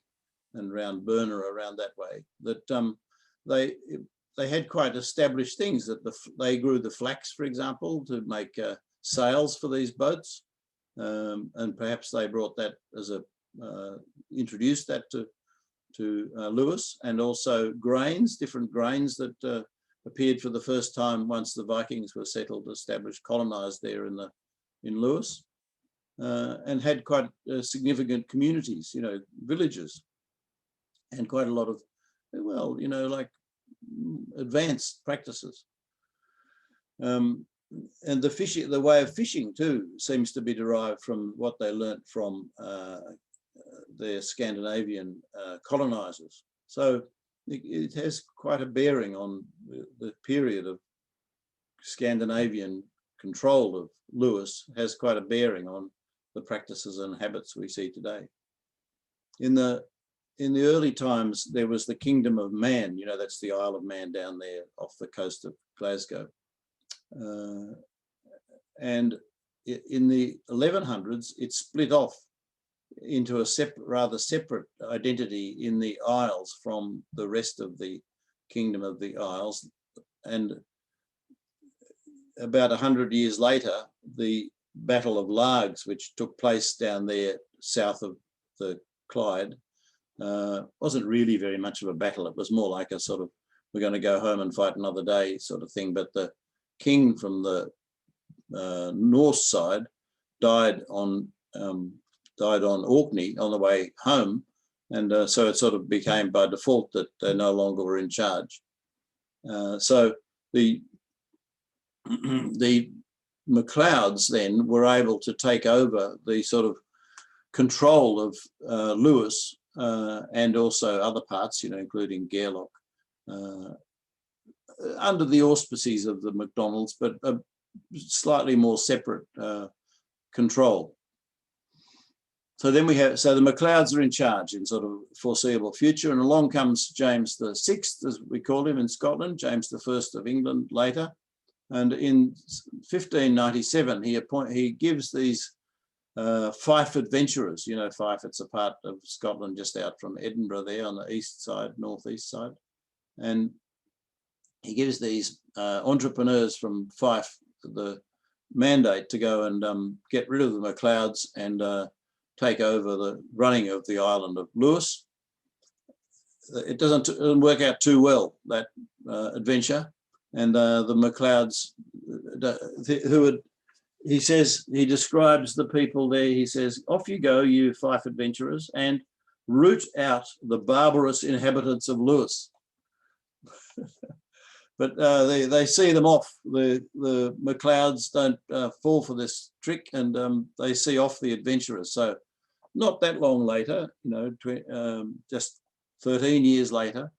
and around Burner, around that way, that they had quite established things, that they grew the flax, for example, to make sails for these boats. And perhaps they brought that as introduced that to Lewis, and also grains, different grains that appeared for the first time once the Vikings were settled, established, colonized there in Lewis, and had quite significant communities, you know, villages, and quite a lot of, well, you know, like advanced practices. And the way of fishing too seems to be derived from what they learnt from their Scandinavian colonizers. So it has quite a bearing on the period of Scandinavian control of Lewis, has quite a bearing on the practices and habits we see today. In the early times, there was the Kingdom of Man, you know, that's the Isle of Man down there off the coast of Glasgow. And in the 1100s, it split off into a rather separate identity in the Isles from the rest of the Kingdom of the Isles. And about 100 years later, the Battle of Lochs, which took place down there south of the Clyde, wasn't really very much of a battle. It was more like a sort of, we're going to go home and fight another day sort of thing. But the king from the north side died on Orkney on the way home, and so it sort of became by default that they no longer were in charge. So the MacLeods then were able to take over the sort of control of Lewis and also other parts, you know, including Gairloch, under the auspices of the MacDonalds, but a slightly more separate control. So then we have, so the MacLeods are in charge in sort of foreseeable future, and along comes James VI, as we call him in Scotland, James I of England later. And in 1597, he gives these Fife adventurers, you know, Fife, it's a part of Scotland just out from Edinburgh there on the east side, northeast side. And he gives these entrepreneurs from Fife the mandate to go and get rid of the MacLeods and take over the running of the island of Lewis. It doesn't work out too well, that adventure. And the MacLeods, he describes the people there, he says, off you go, you Fife adventurers, and root out the barbarous inhabitants of Lewis. But they see them off. The MacLeods don't fall for this trick, and they see off the adventurers. So not that long later, you know, just 13 years later,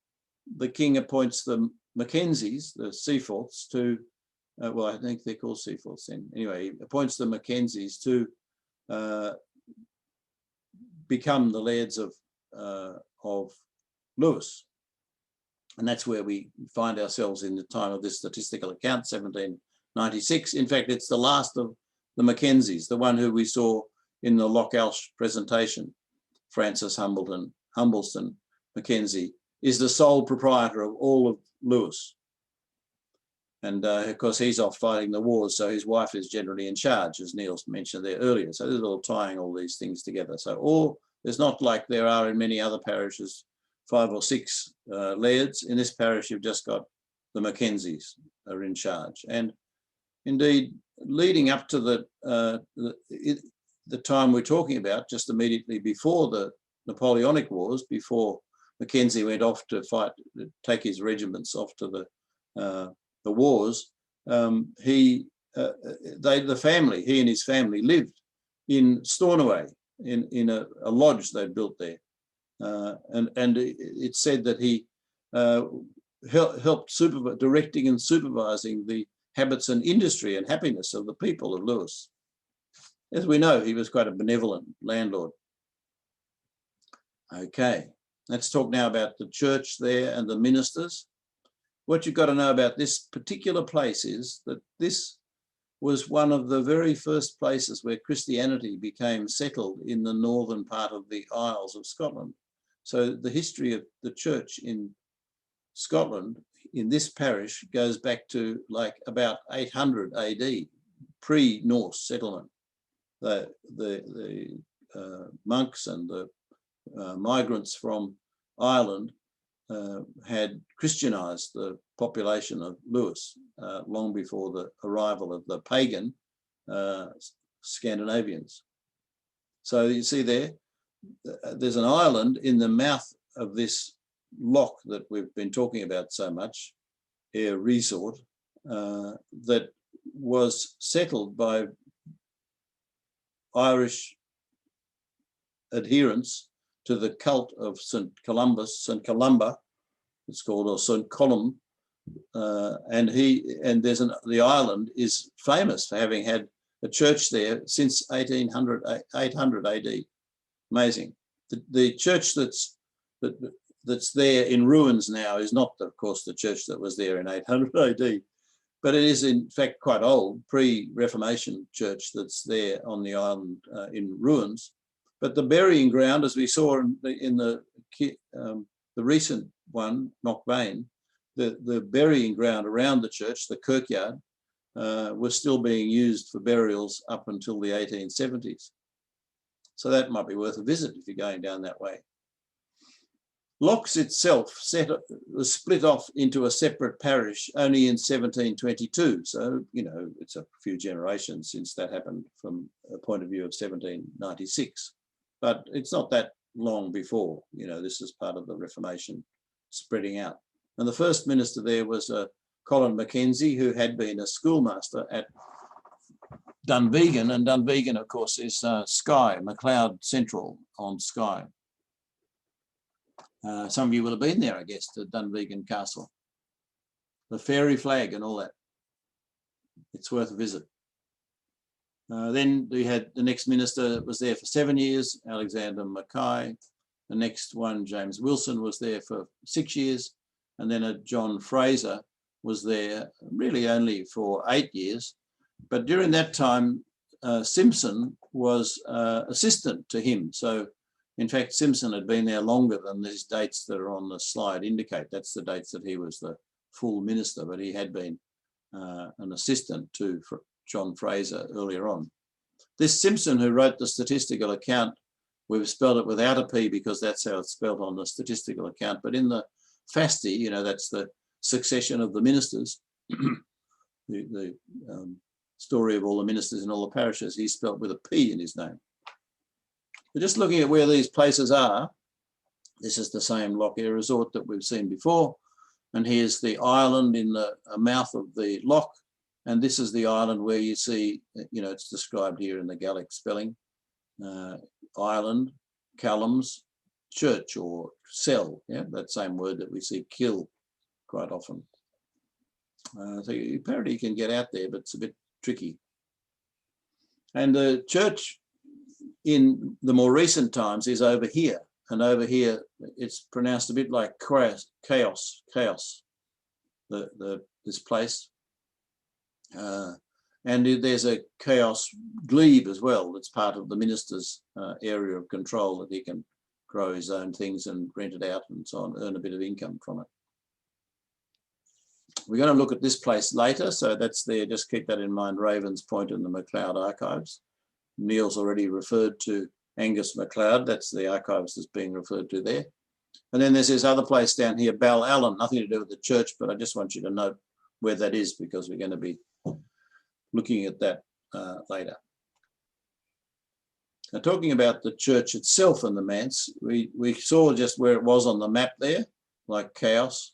the king appoints the Mackenzies, the Seaforths, to, well, I think they're called Seaforths then. Anyway, he appoints the Mackenzies to become the Lairds of Lewis. And that's where we find ourselves in the time of this statistical account, 1796. In fact, it's the last of the Mackenzies, the one who we saw in the Lochs presentation. Francis Humbleston Mackenzie is the sole proprietor of all of Lewis. And of course, he's off fighting the wars, so his wife is generally in charge, as Neil mentioned there earlier. So there's all tying all these things together. So there's not like there are in many other parishes, 5 or 6 lairds. In this parish, you've just got the Mackenzies are in charge. And indeed, leading up to the time we're talking about, just immediately before the Napoleonic Wars, before Mackenzie went off to fight, take his regiments off to the wars, he and his family lived in Stornoway, in a lodge they'd built there. And it's said that he helped directing and supervising the habits and industry and happiness of the people of Lewis. As we know, he was quite a benevolent landlord. Okay, let's talk now about the church there and the ministers. What you've got to know about this particular place is that this was one of the very first places where Christianity became settled in the northern part of the Isles of Scotland. So the history of the church in Scotland, in this parish, goes back to like about 800 AD, pre-Norse settlement. The monks and the migrants from Ireland had Christianized the population of Lewis long before the arrival of the pagan Scandinavians. So you see there's an island in the mouth of this loch that we've been talking about so much, Ayr Resort, that was settled by Irish adherents to the cult of St. Columba, it's called, or St. Columb, and the island is famous for having had a church there since 800 AD. Amazing. The church that's there in ruins now is not, of course, the church that was there in 800 AD, but it is in fact quite old, pre-Reformation church that's there on the island in ruins. But the burying ground, as we saw in the recent one, Knockbane, the burying ground around the church, the kirkyard, was still being used for burials up until the 1870s. So that might be worth a visit if you're going down that way. Lochs itself was split off into a separate parish only in 1722. So, you know, it's a few generations since that happened from a point of view of 1796. But it's not that long before, you know, this is part of the Reformation spreading out. And the first minister there was Colin Mackenzie, who had been a schoolmaster at Dunvegan, and Dunvegan, of course, is Skye, MacLeod Central on Skye. Some of you will have been there, I guess, to Dunvegan Castle. The fairy flag and all that. It's worth a visit. Then we had the next minister was there for 7 years, Alexander Mackay. The next one, James Wilson, was there for 6 years. And then a John Fraser was there really only for 8 years. But during that time, Simpson was assistant to him. So in fact, Simpson had been there longer than these dates that are on the slide indicate. That's the dates that he was the full minister, but he had been an assistant to John Fraser earlier on. This Simpson, who wrote the statistical account, we've spelled it without a P because that's how it's spelled on the statistical account. But in the FASTI, you know, that's the succession of the ministers, the story of all the ministers in all the parishes, he's spelled with a P in his name. But just looking at where these places are, this is the same Loch Air resort that we've seen before. And here's the island in the mouth of the loch. And this is the island where you see, you know, it's described here in the Gaelic spelling, island, Callum's, church or cell, yeah, that same word that we see kill quite often. So apparently you can get out there, but it's a bit tricky. And the church in the more recent times is over here. And over here, it's pronounced a bit like chaos, this place. And there's a chaos glebe as well. That's part of the minister's area of control, that he can grow his own things and rent it out and so on, earn a bit of income from it. We're going to look at this place later, so that's there. Just keep that in mind, Ravens Point in the MacLeod archives. Neil's already referred to Angus MacLeod. That's the archives that's being referred to there. And then there's this other place down here, Ballallen, nothing to do with the church, but I just want you to note where that is because we're going to be looking at that later. Now, talking about the church itself and the manse, we saw just where it was on the map there, like Chaos.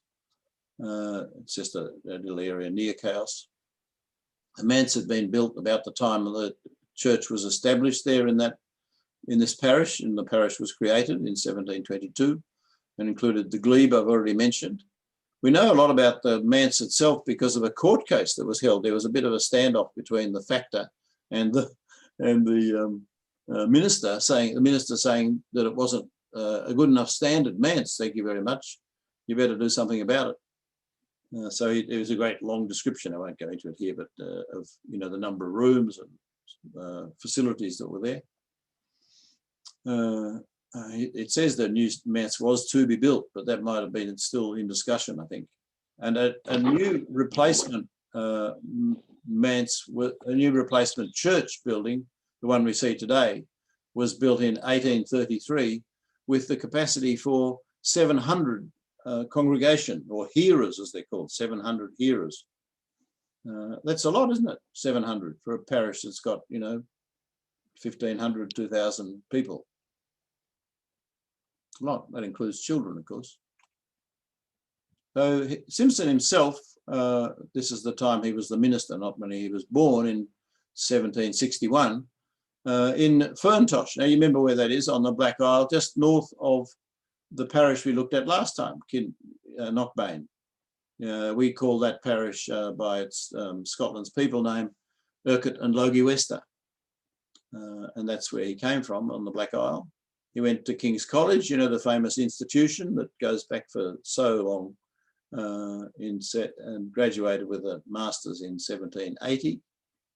It's just a little area near Chaos. The manse had been built about the time the church was established there in this parish, and the parish was created in 1722 and included the glebe I've already mentioned. We know a lot about the manse itself because of a court case that was held. There was a bit of a standoff between the factor and the minister, saying that it wasn't a good enough standard manse. Thank you very much. You better do something about it. So it was a great long description. I won't go into it here, but of the number of rooms and facilities that were there. It says the new manse was to be built, but that might have been still in discussion, I think. And a new replacement manse, a new replacement church building, the one we see today, was built in 1833 with the capacity for 700 congregation, or hearers as they're called, 700 hearers. That's a lot, isn't it? 700 for a parish that's got, 1,500, 2,000 people. A lot. That includes children, of course. So Simpson himself, this is the time he was the minister, not when he was born in 1761, in Ferntosh. Now you remember where that is, on the Black Isle, just north of the parish we looked at last time, Knockbane. We call that parish by its Scotland's people name, Urquhart and Logie Wester. And that's where he came from, on the Black Isle. He went to King's College, the famous institution that goes back for so long, and graduated with a master's in 1780.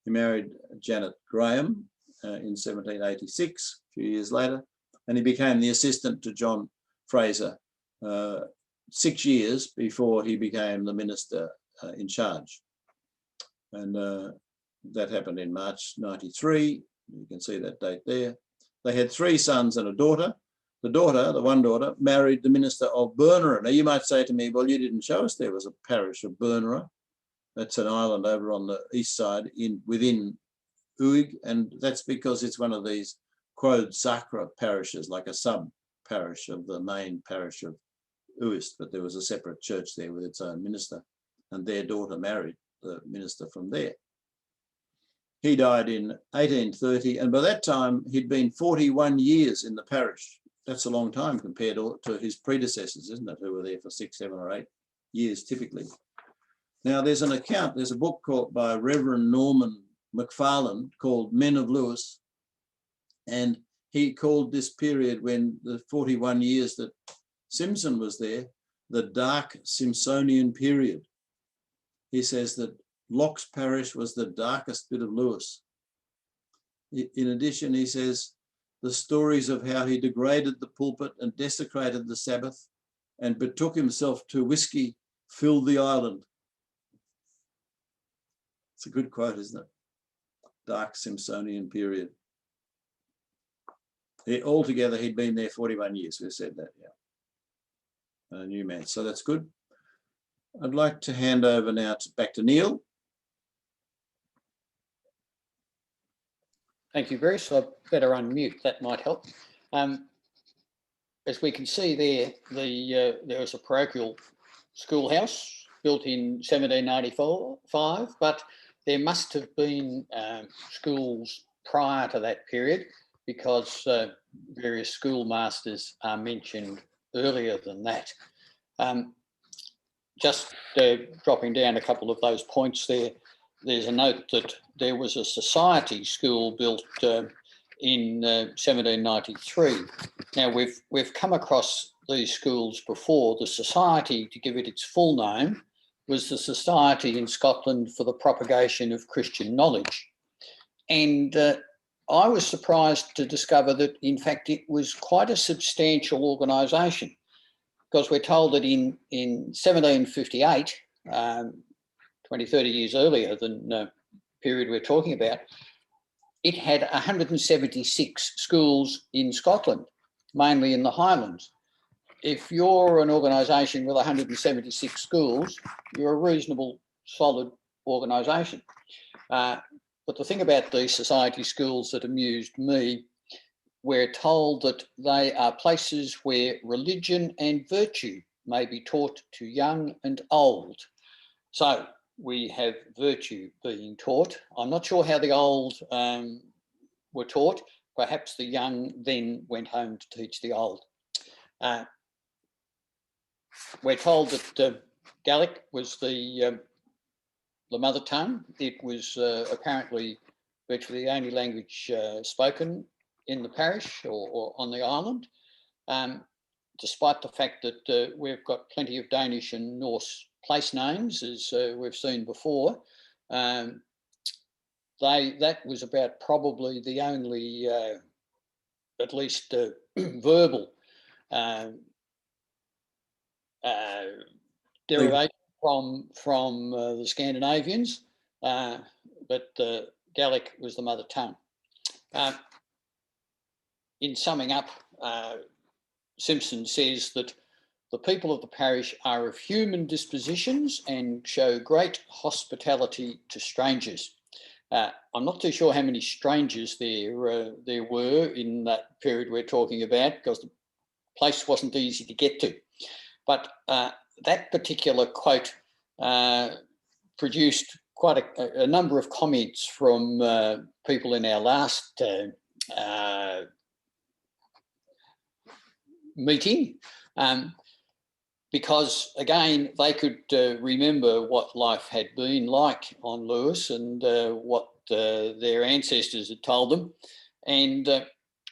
He married Janet Graham in 1786, a few years later, and he became the assistant to John Fraser 6 years before he became the minister in charge. And that happened in March 93. You can see that date there. They had 3 sons and a daughter. The one daughter, married the minister of Bernera. Now you might say to me, well, you didn't show us there was a parish of Bernera. That's an island over on the east side within Uig, and that's because it's one of these quote Sacra parishes, like a sub-parish of the main parish of Uist, but there was a separate church there with its own minister, and their daughter married the minister from there. He died in 1830, and by that time he'd been 41 years in the parish. That's a long time compared to his predecessors, isn't it, who were there for 6, 7 or 8 years typically. Now there's a book called by Reverend Norman McFarlane called Men of Lewis, and he called this period when the 41 years that Simpson was there, the dark Simpsonian period. He says that Lochs parish was the darkest bit of Lewis. In addition, he says the stories of how he degraded the pulpit and desecrated the Sabbath and betook himself to whiskey filled the island. It's a good quote, isn't it? Dark Simpsonian period. Altogether, he'd been there 41 years. We said that, yeah. A new man, so that's good. I'd like to hand over now back to Neil. Thank you, Bruce. I better unmute, that might help. As we can see there, there was a parochial schoolhouse built in 1795, but there must have been schools prior to that period, because various schoolmasters are mentioned earlier than that. Just dropping down a couple of those points there, there's a note that there was a society school built in 1793. Now, we've come across these schools before. The society, to give it its full name, was the Society in Scotland for the Propagation of Christian Knowledge. And I was surprised to discover that, in fact, it was quite a substantial organisation, because we're told that in 1758, 20, 30 years earlier than the period we're talking about, it had 176 schools in Scotland, mainly in the Highlands. If you're an organisation with 176 schools, you're a reasonable, solid organisation. But the thing about these society schools that amused me, we're told that they are places where religion and virtue may be taught to young and old. So we have virtue being taught. I'm not sure how the old were taught. Perhaps the young then went home to teach the old. We're told that Gaelic was the mother tongue. It was apparently virtually the only language spoken in the parish or on the island, despite the fact that we've got plenty of Danish and Norse place names, as we've seen before. That was about probably the only, at least verbal derivation from the Scandinavians, but Gaelic was the mother tongue. In summing up, Simpson says that the people of the parish are of human dispositions and show great hospitality to strangers. I'm not too sure how many strangers there were in that period we're talking about, because the place wasn't easy to get to. But that particular quote produced quite a number of comments from people in our last meeting, because again, they could remember what life had been like on Lewis and what their ancestors had told them. And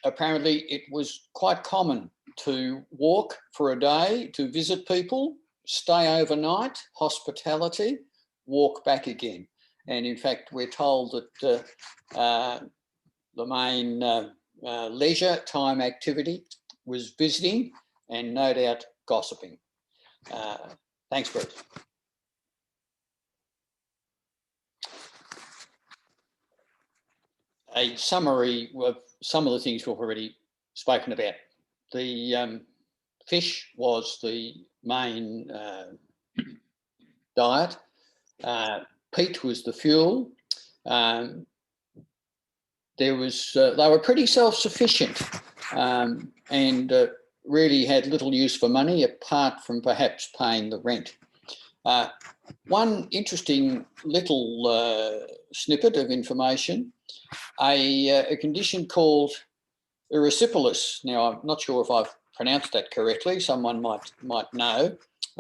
apparently it was quite common to walk for a day, to visit people, stay overnight, hospitality, walk back again. And in fact, we're told that the main leisure time activity was visiting and no doubt gossiping. Thanks, Bruce. A summary of some of the things we've already spoken about. The fish was the main diet. Peat was the fuel. They were pretty self-sufficient and really had little use for money apart from perhaps paying the rent. One interesting little snippet of information, a condition called erysipelas. Now, I'm not sure if I've pronounced that correctly. Someone might know.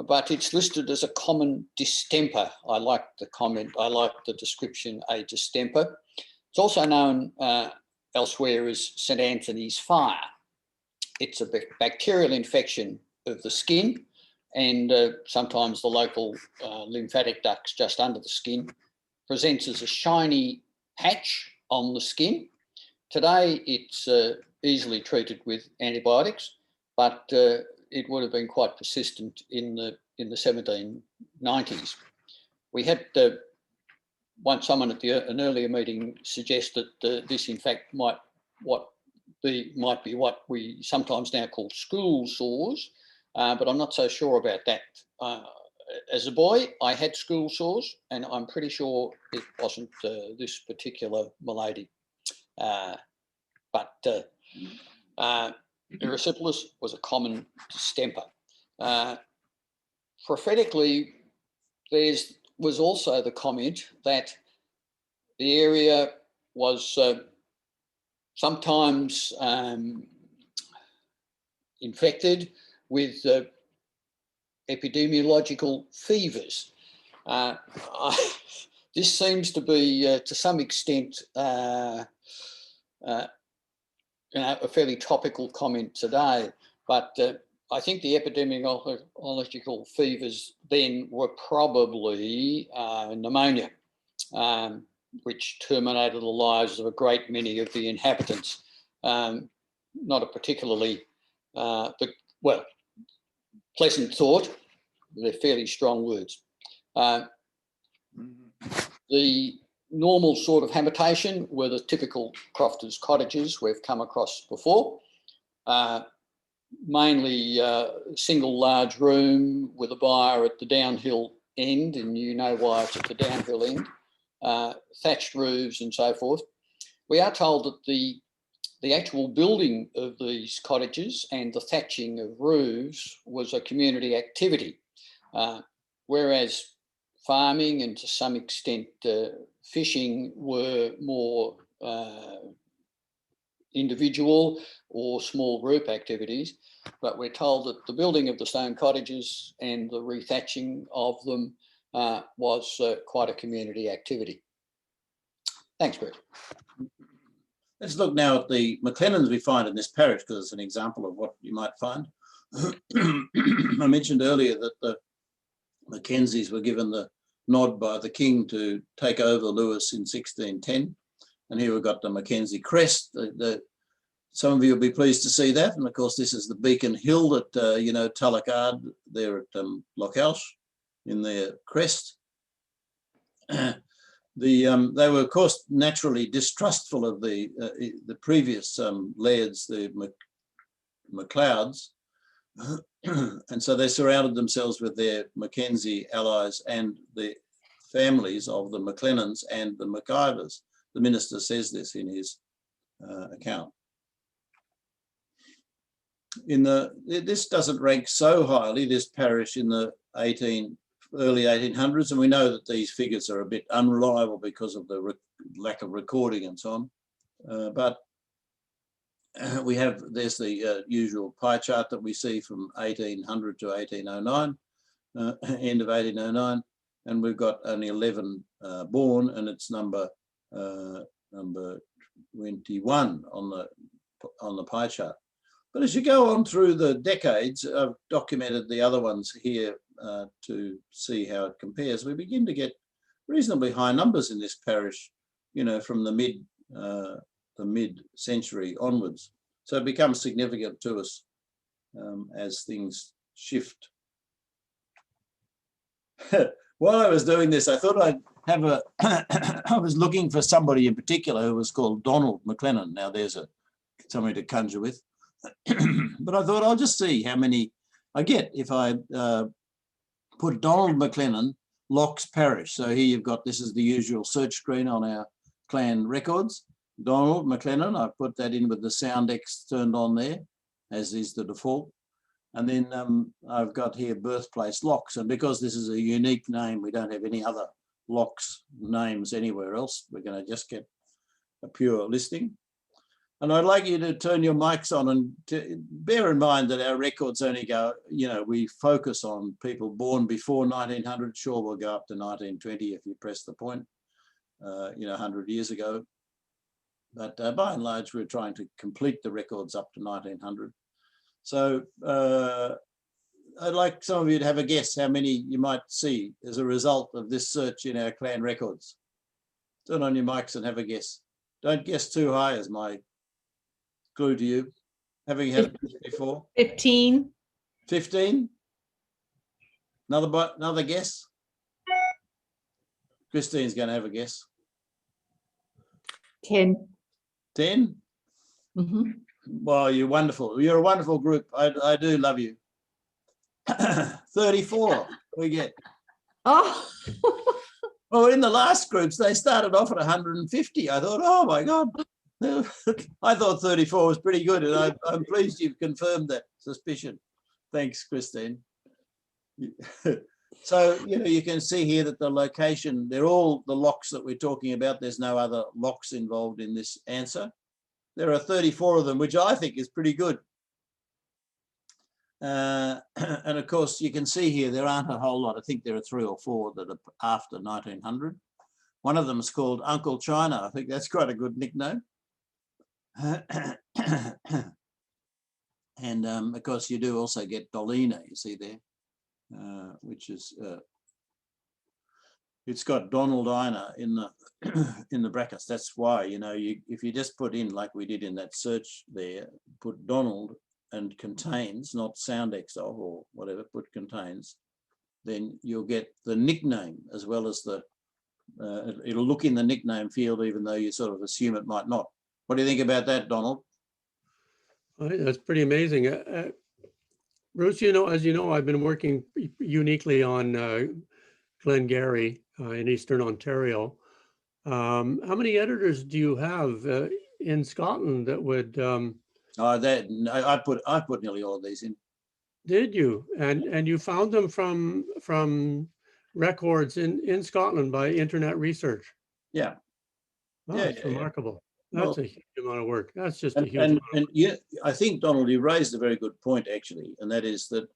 but it's listed as a common distemper. I like the comment, I like the description, a distemper. It's also known elsewhere as St. Anthony's fire. It's a bacterial infection of the skin, and sometimes the local lymphatic ducts just under the skin. Presents as a shiny patch on the skin. Today, it's easily treated with antibiotics, but it would have been quite persistent in the 1790s. We had someone at an earlier meeting suggest that this, in fact, might be what we sometimes now call school sores, but I'm not so sure about that. As a boy, I had school sores, and I'm pretty sure it wasn't this particular malady. But erysipelas was a common distemper. Prophetically, was also the comment that the area was sometimes infected with epidemiological fevers. This seems to be, to some extent, a fairly topical comment today, but I think the epidemiological fevers then were probably pneumonia, which terminated the lives of a great many of the inhabitants. Not a particularly, pleasant thought. They're fairly strong words. The normal sort of habitation were the typical crofters' cottages we've come across before. Mainly single large room with a byre at the downhill end, and you know why it's at the downhill end, thatched roofs and so forth. We are told that the actual building of these cottages and the thatching of roofs was a community activity, whereas farming and to some extent fishing were more individual or small group activities. But we're told that the building of the stone cottages and the rethatching of them was quite a community activity. Thanks, Bruce. Let's look now at the McLennans we find in this parish, because it's an example of what you might find. I mentioned earlier that the Mackenzies were given the nod by the king to take over Lewis in 1610. And here we've got the Mackenzie crest. Some of you will be pleased to see that. And of course, this is the Beacon Hill that, Tullacard there at Lochs in their crest. They were, of course, naturally distrustful of the previous lairds, the MacLeods, and so they surrounded themselves with their Mackenzie allies and the families of the McLennans and the McIvors. The minister says this in his account. This doesn't rank so highly, this parish, in the early 1800s, and we know that these figures are a bit unreliable because of the lack of recording and so on. But there's the usual pie chart that we see from 1800 to 1809, end of 1809, and we've got only 11 born, and it's number 21 on the pie chart. But as you go on through the decades, I've documented the other ones here to see how it compares. We begin to get reasonably high numbers in this parish, from the mid-century onwards. So it becomes significant to us as things shift. While I was doing this, I thought I'd have I was looking for somebody in particular who was called Donald McLennan. Now there's something to conjure with. But I thought I'll just see how many I get if I put Donald McLennan, Lochs Parish. So here you've got, this is the usual search screen on our clan records. Donald McLennan, I put that in with the sound X turned on there, as is the default. And then I've got here birthplace Lochs. And because this is a unique name, we don't have any other Lochs names anywhere else. We're going to just get a pure listing. And I'd like you to turn your mics on and bear in mind that our records only go, we focus on people born before 1900. Sure, we'll go up to 1920 if you press the point, 100 years ago. But by and large, we're trying to complete the records up to 1900. So I'd like some of you to have a guess how many you might see as a result of this search in our clan records. Turn on your mics and have a guess. Don't guess too high is my clue to you. Having had it before. 15. 15? Another guess? Christine's going to have a guess. 10. 10? Mhm. Well, you're wonderful. You're a wonderful group. I do love you. 34 we get. Oh, Well, in the last groups, they started off at 150. I thought, oh my God. I thought 34 was pretty good, and I'm pleased you've confirmed that suspicion. Thanks, Christine. So, you can see here that the location, they're all the Lochs that we're talking about. There's no other Lochs involved in this answer. There are 34 of them, which I think is pretty good. And of course, you can see here, there aren't a whole lot. I think there are 3 or 4 that are after 1900. One of them is called Uncle China. I think that's quite a good nickname. And of course, you do also get Dolina, you see there, which is, it's got Donaldina in the in the brackets. That's why, if you just put in, like we did in that search there, put Donald and contains, not sound X of or whatever, put contains, then you'll get the nickname as well as the, it'll look in the nickname field, even though you sort of assume it might not. What do you think about that, Donald? That's pretty amazing. Bruce, as you know, I've been working uniquely on Glengarry in Eastern Ontario. How many editors do you have in Scotland that would? I put nearly all of these in. Did you? And you found them from records in Scotland by internet research? Yeah. Oh, Yeah, that's remarkable. That's a huge amount of work. That's just a huge and, amount of and yeah, I think, Donald, you raised a very good point, actually, and that is that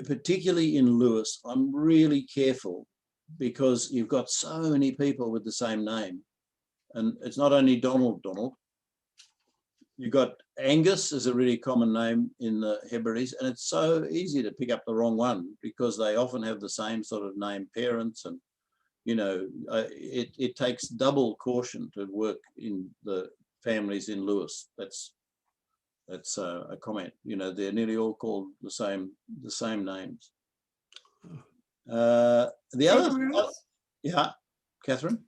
particularly in Lewis, I'm really careful because you've got so many people with the same name. And it's not only Donald. You've got Angus is a really common name in the Hebrides, and it's so easy to pick up the wrong one because they often have the same sort of name parents, and it takes double caution to work in the families in Lewis. That's a comment. They're nearly all called the same names. The other, yeah, Catherine.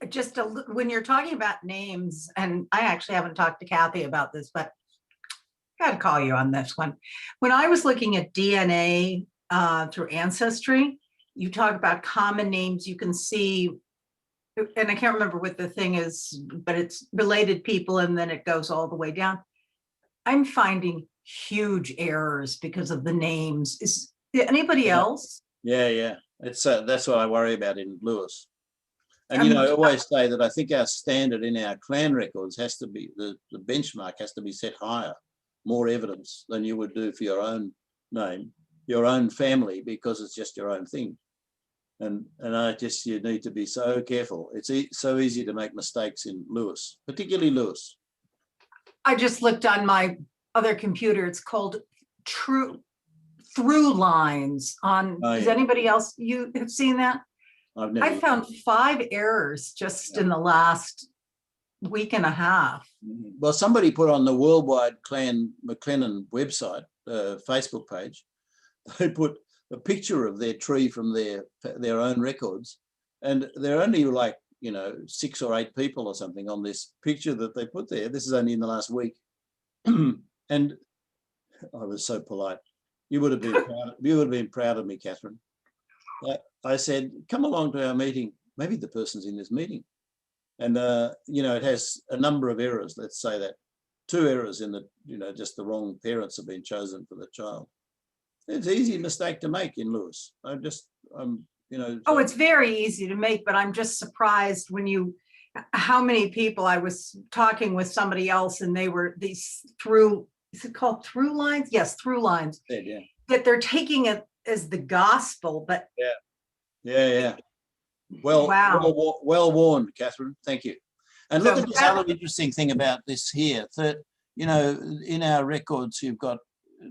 Just when you're talking about names, and I actually haven't talked to Kathy about this, but I gotta call you on this one. When I was looking at DNA through Ancestry, you talk about common names. You can see, and I can't remember what the thing is, but it's related people, and then it goes all the way down. I'm finding huge errors because of the names. Is anybody else? Yeah. It's that's what I worry about in Lewis. And I always say that I think our standard in our clan records has to be, the benchmark has to be set higher, more evidence than you would do for your own name, your own family, because it's just your own thing. And you need to be so careful. It's so easy to make mistakes in Lewis, particularly Lewis. I just looked on my other computer. It's called Through Lines on. Is anybody else, you have seen that? I found 5 errors just in the last week and a half. Well, somebody put on the Worldwide Clan MacLennan website, Facebook page, they put a picture of their tree from their own records, and they're only like 6 or 8 people or something on this picture that they put there. This is only in the last week. And I was so polite. You would have been proud of me, Catherine. I said, come along to our meeting. Maybe the person's in this meeting. And, it has a number of errors. Let's say that 2 errors in the, just the wrong parents have been chosen for the child. It's an easy mistake to make in Lewis. Oh, it's very easy to make, but I'm just surprised when you how many people. I was talking with somebody else and they were these through, is it called through lines? Yes, through lines, Yeah. that they're taking it as the gospel, but Yeah. Well, wow. well warned, Catherine. Thank you. And look So at this other interesting thing about this here. That, you know, in our records, you've got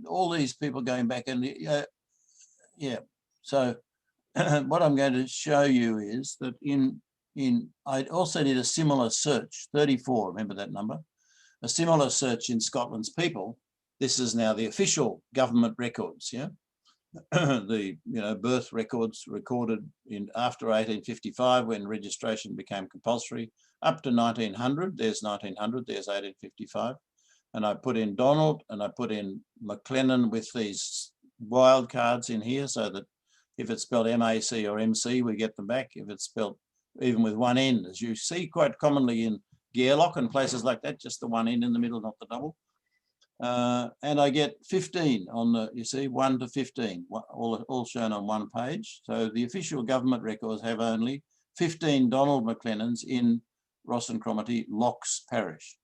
all these people going back, and yeah. So what I'm going to show you is that I also did a similar search, 34. Remember that number? A similar search in Scotland's people. This is now the official government records. Yeah. The birth records recorded in after 1855 when registration became compulsory, up to 1900. There's 1900, there's 1855. And I put in Donald and I put in McLennan with these wild cards in here, so that if it's spelled M-A-C or M-C, we get them back. If it's spelled even with one N, as you see quite commonly in Gairloch and places like that, just the one N in the middle, not the double. And I get 15 on the, you see, 1 to 15, all shown on one page. So the official government records have only 15 Donald McLennans in Ross and Cromarty, Lochs parish.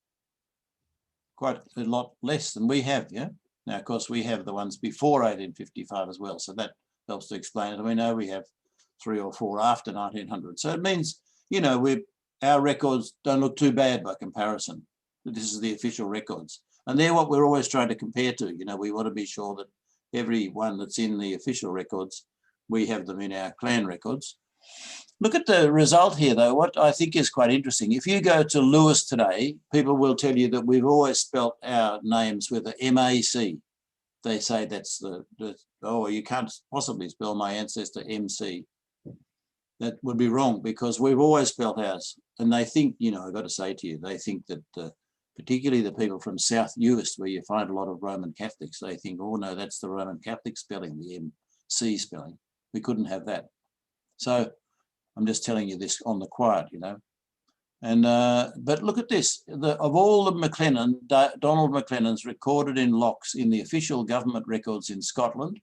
Quite a lot less than we have, yeah? Now, of course, we have the ones before 1855 as well, so that helps to explain it. I know we have 3 or 4 after 1900. So it means, you know, our records don't look too bad by comparison. This is the official records. And they're what we're always trying to compare to. You know, we want to be sure that every one that's in the official records, we have them in our clan records. Look at the result here, though. What I think is quite interesting. If you go to Lewis today, people will tell you that we've always spelt our names with a M-A-C. They say that's oh, you can't possibly spell my ancestor M-C. That would be wrong, because we've always spelt ours. And they think, you know, I've got to say to you, they think that particularly the people from South Uist, where you find a lot of Roman Catholics, they think, oh no, that's the Roman Catholic spelling, the MC spelling. We couldn't have that. So I'm just telling you this on the quiet, you know. And but look at this. Of all the Donald McLennans recorded in Lochs in the official government records in Scotland,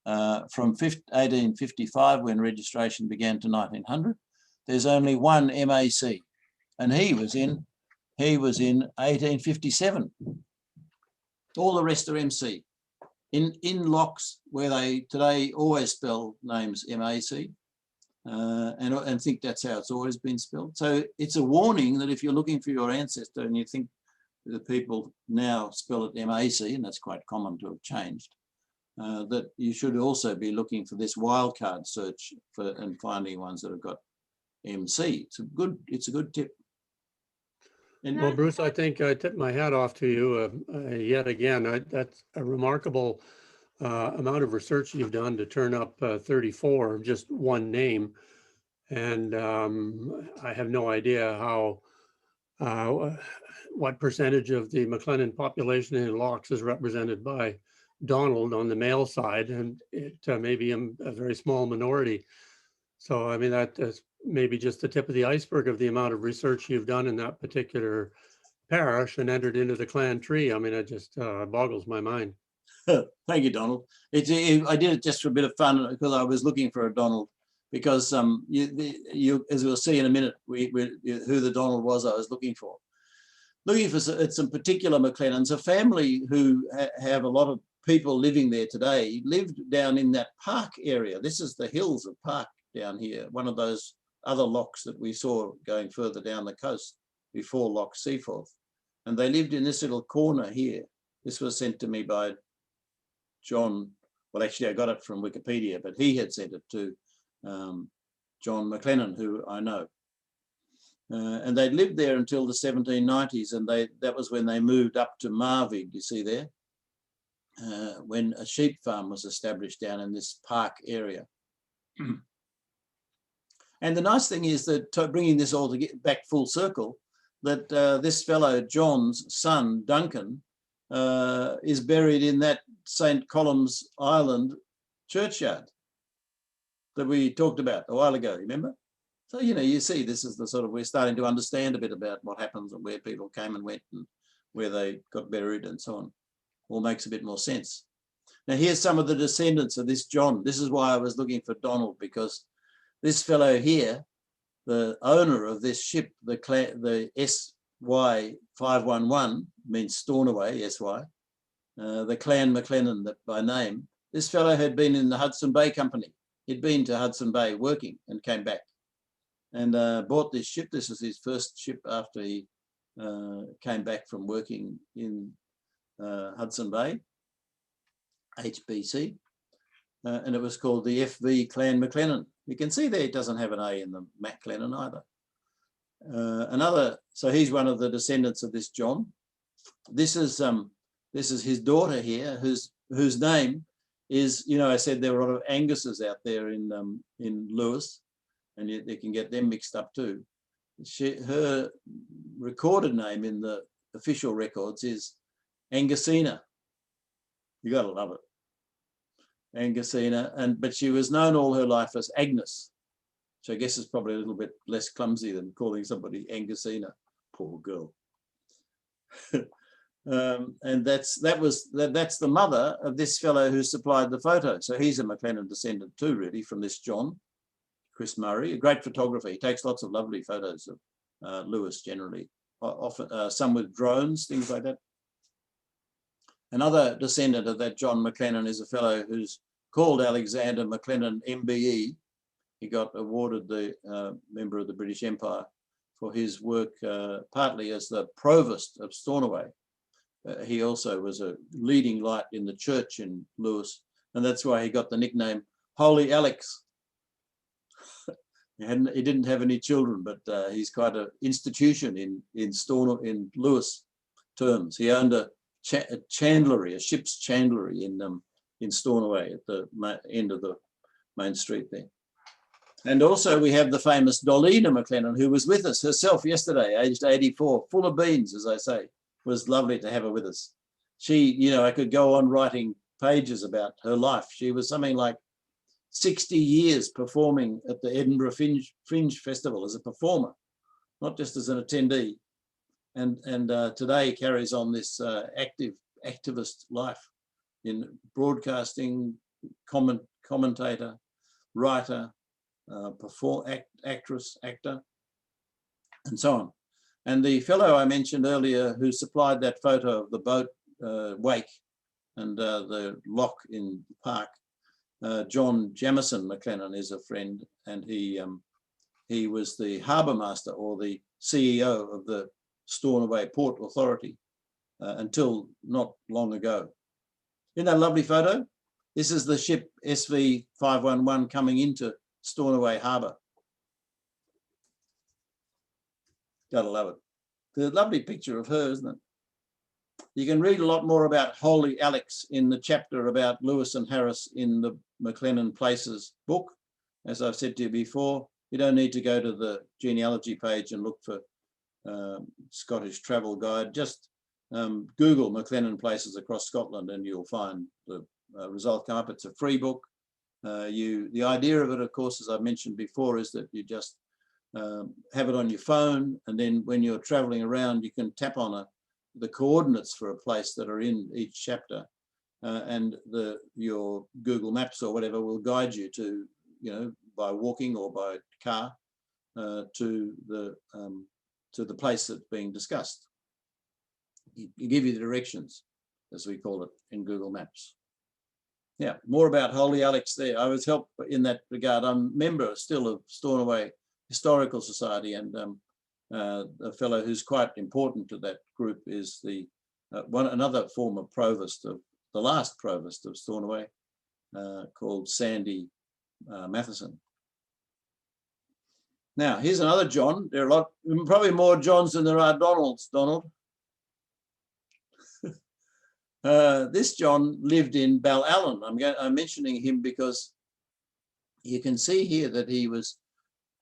from 1855, when registration began, to 1900, there's only one MAC, and he was in 1857. All the rest are MC. In Lochs, where they today always spell names MAC, and think that's how it's always been spelled. So it's a warning that if you're looking for your ancestor and you think the people now spell it MAC, and that's quite common to have changed, that you should also be looking for this wildcard search and finding ones that have got MC. It's a good tip. And Well, Bruce, I think I tip my hat off to you yet again. That's a remarkable amount of research you've done to turn up 34, just one name. And I have no idea what percentage of the McLennan population in Lochs is represented by Donald on the male side, and it may be a very small minority. So, I mean, that's maybe just the tip of the iceberg of the amount of research you've done in that particular parish and entered into the clan tree. I mean, it just boggles my mind. Thank you, Donald. I did it just for a bit of fun, because I was looking for a Donald, because you as we'll see in a minute, who the Donald was I was looking for. Looking for some particular McLennans, a family who have a lot of people living there today, lived down in that park area. This is the hills of Park down here, one of those other lochs that we saw going further down the coast before Loch Seaforth. And they lived in this little corner here. This was sent to me by John. Well, actually, I got it from Wikipedia, but he had sent it to John McLennan, who I know. And they lived there until the 1790s, and that was when they moved up to Marvig, you see there, when a sheep farm was established down in this park area. And the nice thing is that, bringing this all to get back full circle, that this fellow John's son, Duncan, is buried in that St. Colum's Island churchyard that we talked about a while ago, remember? So, you know, you see, this is the sort of, we're starting to understand a bit about what happens and where people came and went and where they got buried and so on. All makes a bit more sense. Now, here's some of the descendants of this John. This is why I was looking for Donald, because this fellow here the owner of this ship, the SY 511, means Stornoway, SY, the Clan MacLennan that by name, this fellow had been in the Hudson Bay Company. He'd been to Hudson Bay working and came back and bought this ship. This was his first ship after he came back from working in Hudson Bay, HBC, and it was called the FV Clan MacLennan. You can see there it doesn't have an A in the MacLennan either. So he's one of the descendants of this John. This is his daughter here, whose name is, you know, I said there were a lot of Anguses out there in Lewis, and you can get them mixed up too. Her recorded name in the official records is Angusina. You got to love it. Angusina, but she was known all her life as Agnes, which I guess is probably a little bit less clumsy than calling somebody Angusina. Poor girl. And that's the mother of this fellow who supplied the photo. So he's a MacLennan descendant too, really, from this John, Chris Murray, a great photographer. He takes lots of lovely photos of Lewis generally, often some with drones, things like that. Another descendant of that John MacLennan is a fellow who's called Alexander McLennan MBE. He got awarded the member of the British Empire for his work partly as the provost of Stornoway. He also was a leading light in the church in Lewis, and that's why he got the nickname Holy Alex. He didn't have any children, but he's quite an institution in Lewis terms. He owned a chandlery, a ship's chandlery in Stornoway at the end of the main street there. And also we have the famous Dolina MacLennan, who was with us herself yesterday, aged 84, full of beans, as I say. It was lovely to have her with us. She, you know, I could go on writing pages about her life. She was something like 60 years performing at the Edinburgh Fringe Festival as a performer, not just as an attendee. And today carries on this activist life in broadcasting, commentator, writer, actress, actor, and so on. And the fellow I mentioned earlier who supplied that photo of the boat wake and the lock in the park, John Jamieson McLennan, is a friend, and he was the harbour master or the CEO of the Stornoway Port Authority until not long ago. Isn't that a lovely photo? This is the ship SV 511 coming into Stornoway Harbour. Gotta love it. It's a lovely picture of her, isn't it? You can read a lot more about Holy Alex in the chapter about Lewis and Harris in the McLennan Places book. As I've said to you before, you don't need to go to the genealogy page and look for Scottish travel guide. Just Google McLennan Places across Scotland and you'll find the result come up. It's a free book. The idea of it, of course, as I've mentioned before, is that you just have it on your phone, and then when you're traveling around, you can tap on the coordinates for a place that are in each chapter, and your Google Maps or whatever will guide you to, you know, by walking or by car to the place that's being discussed. You give you the directions, as we call it in Google Maps. Yeah, more about Holy Alex there. I was helped in that regard. I'm a member still of Stornoway Historical Society, and a fellow who's quite important to that group is another former provost of the last provost of Stornoway, called Sandy Matheson. Now, here's another John. There are probably more Johns than there are Donalds, Donald. This John lived in Ballallen. I'm mentioning him because you can see here that he was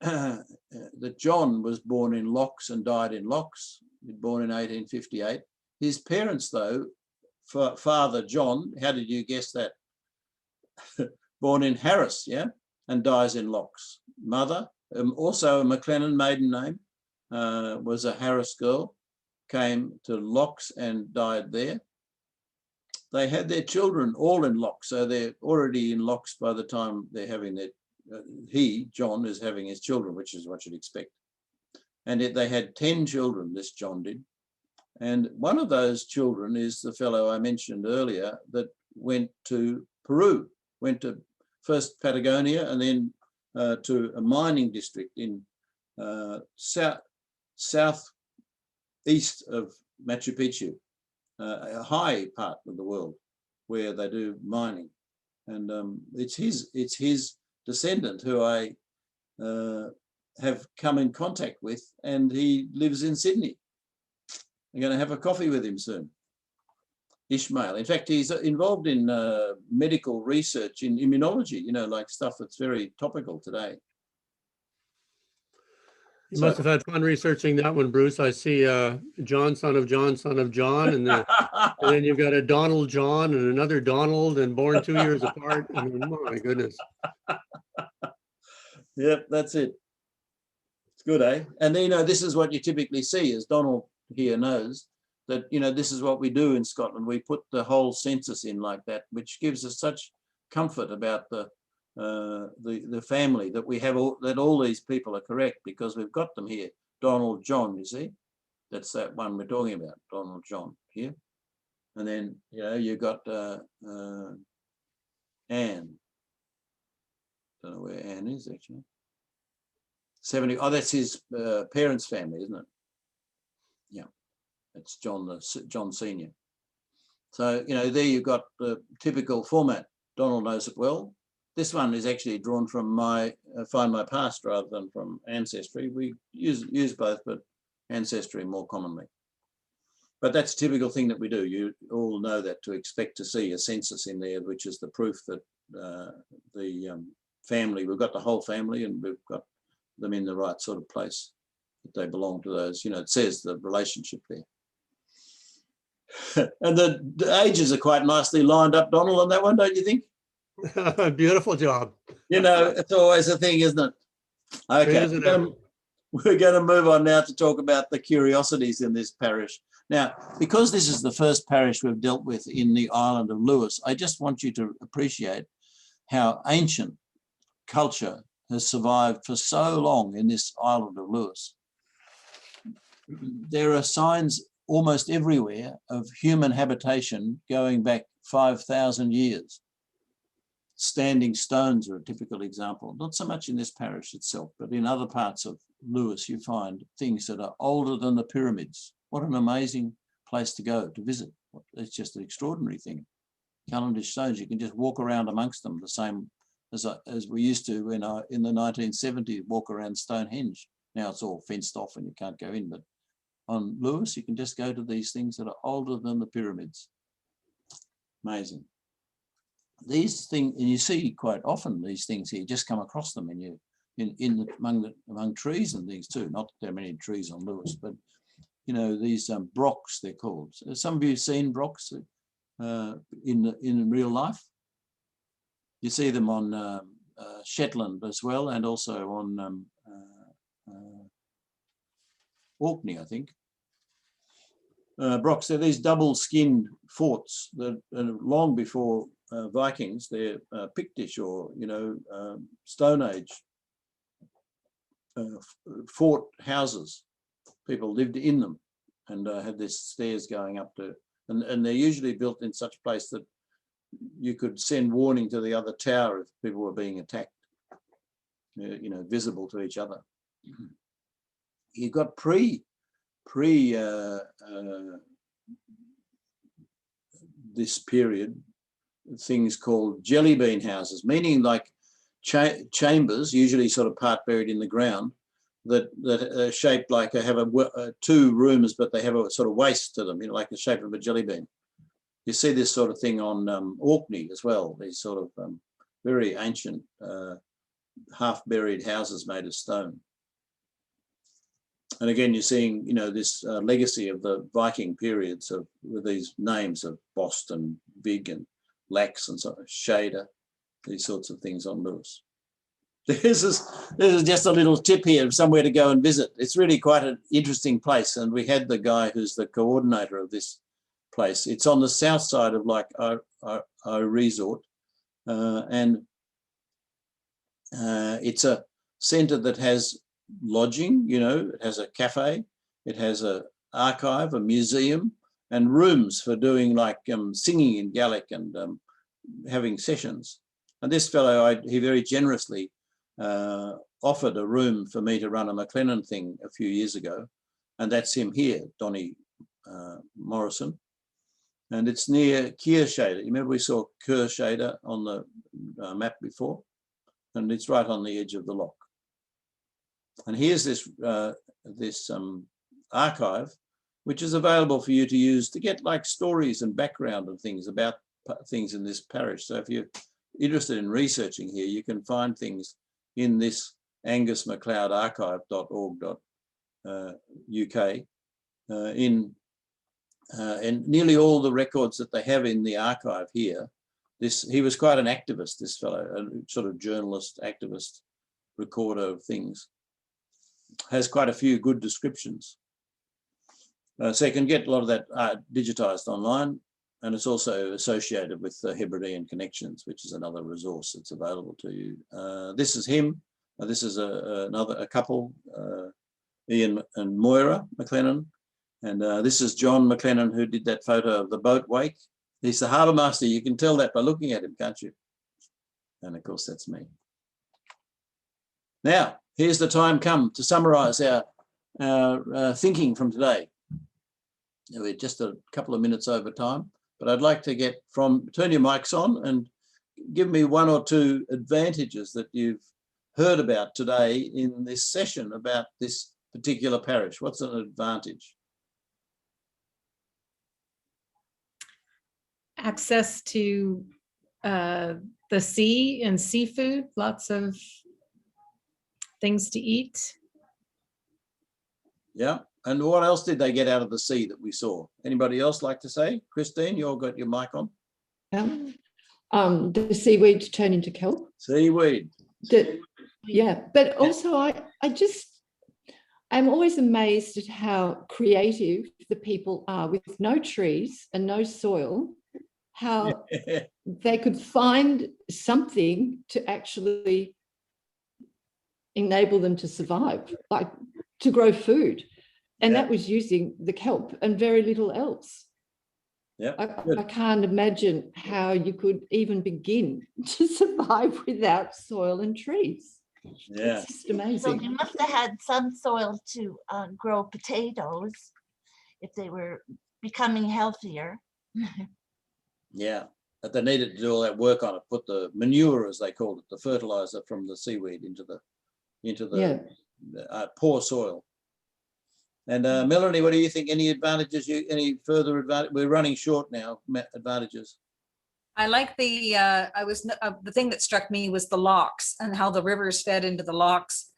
that John was born in Lochs and died in Lochs. He was born in 1858. His parents, though, Father John, how did you guess that? Born in Harris, yeah, and dies in Lochs. Mother, also a McLennan maiden name, was a Harris girl, came to Lochs and died there. They had their children all in Lochs, so they're already in Lochs by the time they're having their he, John, is having his children, which is what you'd expect. And they had 10 children, this John did. And one of those children is the fellow I mentioned earlier that went to Peru, went to first Patagonia and then to a mining district in southeast of Machu Picchu, a high part of the world where they do mining. And it's his descendant who I have come in contact with, and he lives in Sydney. I'm going to have a coffee with him soon. Ishmael. In fact, he's involved in medical research in immunology, you know, like stuff that's very topical today. You must have had fun researching that one, Bruce. I see John, son of John, son of John, and then you've got a Donald John and another Donald, and born 2 years apart. And, oh my goodness. Yep, that's it. It's good, eh? And then, you know, this is what you typically see, as Donald here knows, that, you know, this is what we do in Scotland. We put the whole census in like that, which gives us such comfort about the family, that we have that all these people are correct because we've got them here. Donald John, you see, that's that one we're talking about, Donald John here. And then, you know, you've got Anne. Don't know where Anne is actually. 70. Oh, that's his parents' family, isn't it? Yeah, that's John Senior. So, you know, there you've got the typical format. Donald knows it well. This one is actually drawn from my Find My Past rather than from Ancestry. We use both, but Ancestry more commonly. But that's a typical thing that we do. You all know that, to expect to see a census in there, which is the proof that the family, we've got the whole family and we've got them in the right sort of place, that they belong to those, you know, it says the relationship there. And the ages are quite nicely lined up, Donald, on that one, don't you think? Beautiful job. You know, it's always a thing, isn't it? Okay, we're going to move on now to talk about the curiosities in this parish. Now, because this is the first parish we've dealt with in the island of Lewis, I just want you to appreciate how ancient culture has survived for so long in this island of Lewis. There are signs almost everywhere of human habitation going back 5,000 years. Standing stones are a typical example, not so much in this parish itself, but in other parts of Lewis, you find things that are older than the pyramids. What an amazing place to go to visit. It's just an extraordinary thing. Cavendish stones, you can just walk around amongst them the same as we used to when in the 1970s, walk around Stonehenge. Now it's all fenced off and you can't go in, but on Lewis, you can just go to these things that are older than the pyramids. Amazing. These things, and you see quite often these things here, just come across them among trees and things too. Not that there are many trees on Lewis, but you know, these brocks, they're called. Some of you have seen brocks in real life. You see them on Shetland as well, and also on Orkney, I think. Brocks, they're these double-skinned forts that long before Vikings, they're Pictish or, you know, Stone Age fort houses. People lived in them and had this stairs going up to, and they're usually built in such a place that you could send warning to the other tower if people were being attacked, you know, visible to each other. You've got this period, things called jelly bean houses, meaning like chambers, usually sort of part buried in the ground, that are shaped like have two rooms, but they have a sort of waist to them, you know, like the shape of a jelly bean. You see this sort of thing on Orkney as well, these sort of very ancient half-buried houses made of stone. And again, you're seeing, you know, this legacy of the Viking periods with these names of Boston, Vig and Lax and so on, Shader, these sorts of things on Lewis. This is just a little tip here of somewhere to go and visit. It's really quite an interesting place. And we had the guy who's the coordinator of this place. It's on the south side of like our resort. And It's a centre that has lodging, you know, it has a cafe, it has a archive, a museum, and rooms for doing like singing in Gaelic and having sessions. And this fellow, he very generously offered a room for me to run a McLennan thing a few years ago. And that's him here, Donnie Morrison. And it's near Curiosities. You remember we saw Curiosities on the map before? And it's right on the edge of the loch. And here's this archive, which is available for you to use to get like stories and background and things about things in this parish. So if you're interested in researching here, you can find things in this angusmacleodarchive.org.uk and nearly all the records that they have in the archive here. He was quite an activist, this fellow, a sort of journalist, activist, recorder of things. Has quite a few good descriptions. So you can get a lot of that digitized online, and it's also associated with the Hebridean Connections, which is another resource that's available to you. This is him. This is a couple, Ian and Moira McLennan. And this is John McLennan, who did that photo of the boat wake. He's the harbour master. You can tell that by looking at him, can't you? And of course, that's me. Now, here's the time come to summarise our thinking from today. We're just a couple of minutes over time, but I'd like to turn your mics on and give me one or two advantages that you've heard about today in this session about this particular parish. What's an advantage? Access to the sea and seafood, lots of things to eat. Yeah. And what else did they get out of the sea that we saw? Anybody else like to say? Christine, you all got your mic on. The seaweed turn into kelp. Seaweed. Yeah, but also I'm always amazed at how creative the people are with no trees and no soil, how they could find something to actually enable them to survive, like to grow food. And that was using the kelp and very little else. Yeah, I can't imagine how you could even begin to survive without soil and trees. Yeah, it's just amazing. So they must have had some soil to grow potatoes if they were becoming healthier. Yeah, but they needed to do all that work on it, put the manure, as they called it, the fertilizer from the seaweed into the poor soil. And Melanie, what do you think? Any advantages? Any further advantage? We're running short now. Advantages. I like the thing that struck me was the lochs and how the rivers fed into the lochs.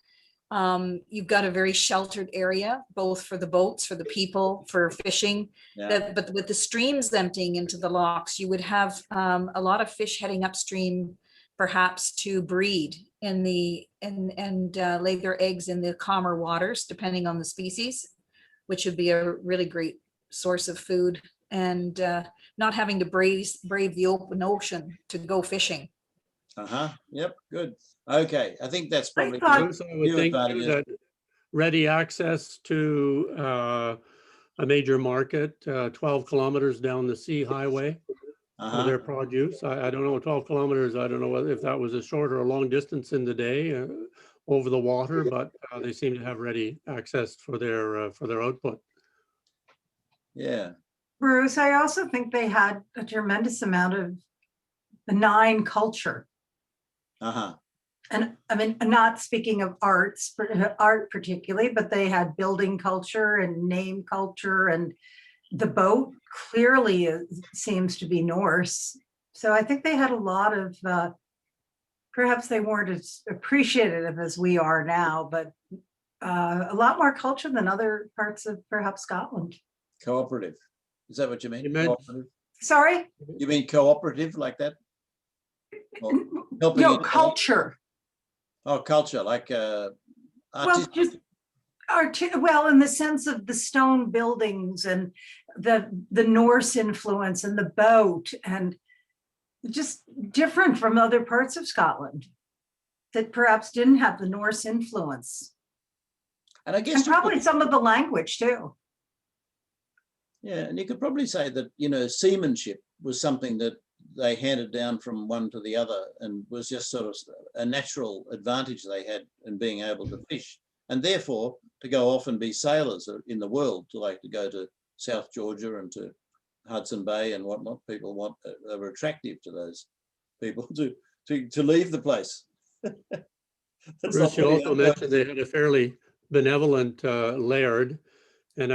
You've got a very sheltered area, both for the boats, for the people, for fishing. Yeah. But with the streams emptying into the lochs, you would have a lot of fish heading upstream, perhaps to breed in the and lay their eggs in the calmer waters, depending on the species, which would be a really great source of food, and not having to brave the open ocean to go fishing. Yep. Good. Okay. I think that's probably I would think that ready access to a major market, 12 kilometers down the sea highway for their produce. I don't know, 12 kilometers. I don't know if that was a short or a long distance in the day over the water, but they seem to have ready access for their output. Yeah. Bruce, I also think they had a tremendous amount of benign culture. And I mean, not speaking of art particularly, but they had building culture and name culture, and the boat clearly seems to be Norse. So I think they had a lot of, perhaps they weren't as appreciative as we are now, but a lot more culture than other parts of perhaps Scotland. Cooperative. Is that what you mean? Cooperative. Sorry? You mean cooperative like that? No, culture. Oh, culture, like well, just well, in the sense of the stone buildings and the Norse influence and the boat, and just different from other parts of Scotland. that perhaps didn't have the Norse influence. And I guess And probably some of the language too. yeah, and you could probably say that, you know, seamanship was something that they handed down from one to the other and was just sort of a natural advantage they had in being able to fish. And therefore, to go off and be sailors in the world, to like to go to South Georgia and to Hudson Bay and whatnot, people are attractive to those people to leave the place. Bruce, you also mentioned they had a fairly benevolent laird and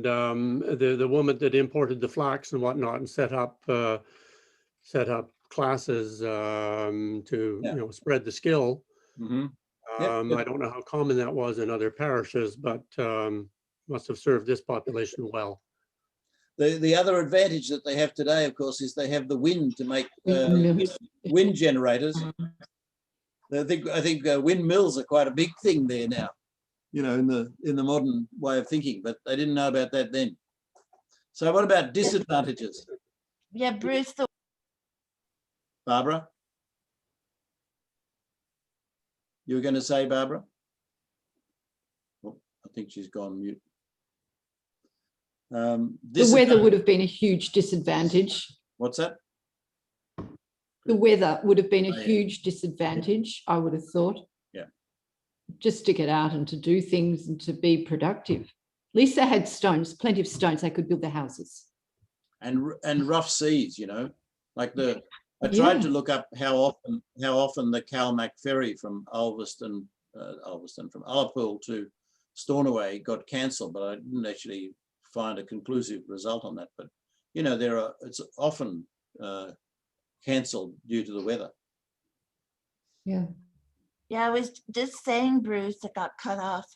the woman that imported the flax and whatnot and set up classes to Yeah. you know, spread the skill. Mm-hmm. Yep. I don't know how common that was in other parishes, but must have served this population well. The other advantage that they have today, of course, is they have the wind to make Windmills. wind generators. I think windmills are quite a big thing there now, you know, in the modern way of thinking, but they didn't know about that then. So what about disadvantages? Yeah, Bruce, Barbara? You were going to say, Barbara? Oh, I think she's gone mute. The weather would have been a huge disadvantage. What's that? The weather would have been a Oh, yeah. huge disadvantage, I would have thought. Yeah. Just to get out and to do things and to be productive. At least they had stones, plenty of stones. They could build their houses. And rough seas, you know, like I tried to look up how often the Calmac ferry from Ulverston from Ullapool to Stornoway got cancelled, but I didn't actually find a conclusive result on that. But you know, it's often cancelled due to the weather. Yeah. yeah, I was just saying, Bruce, that got cut off,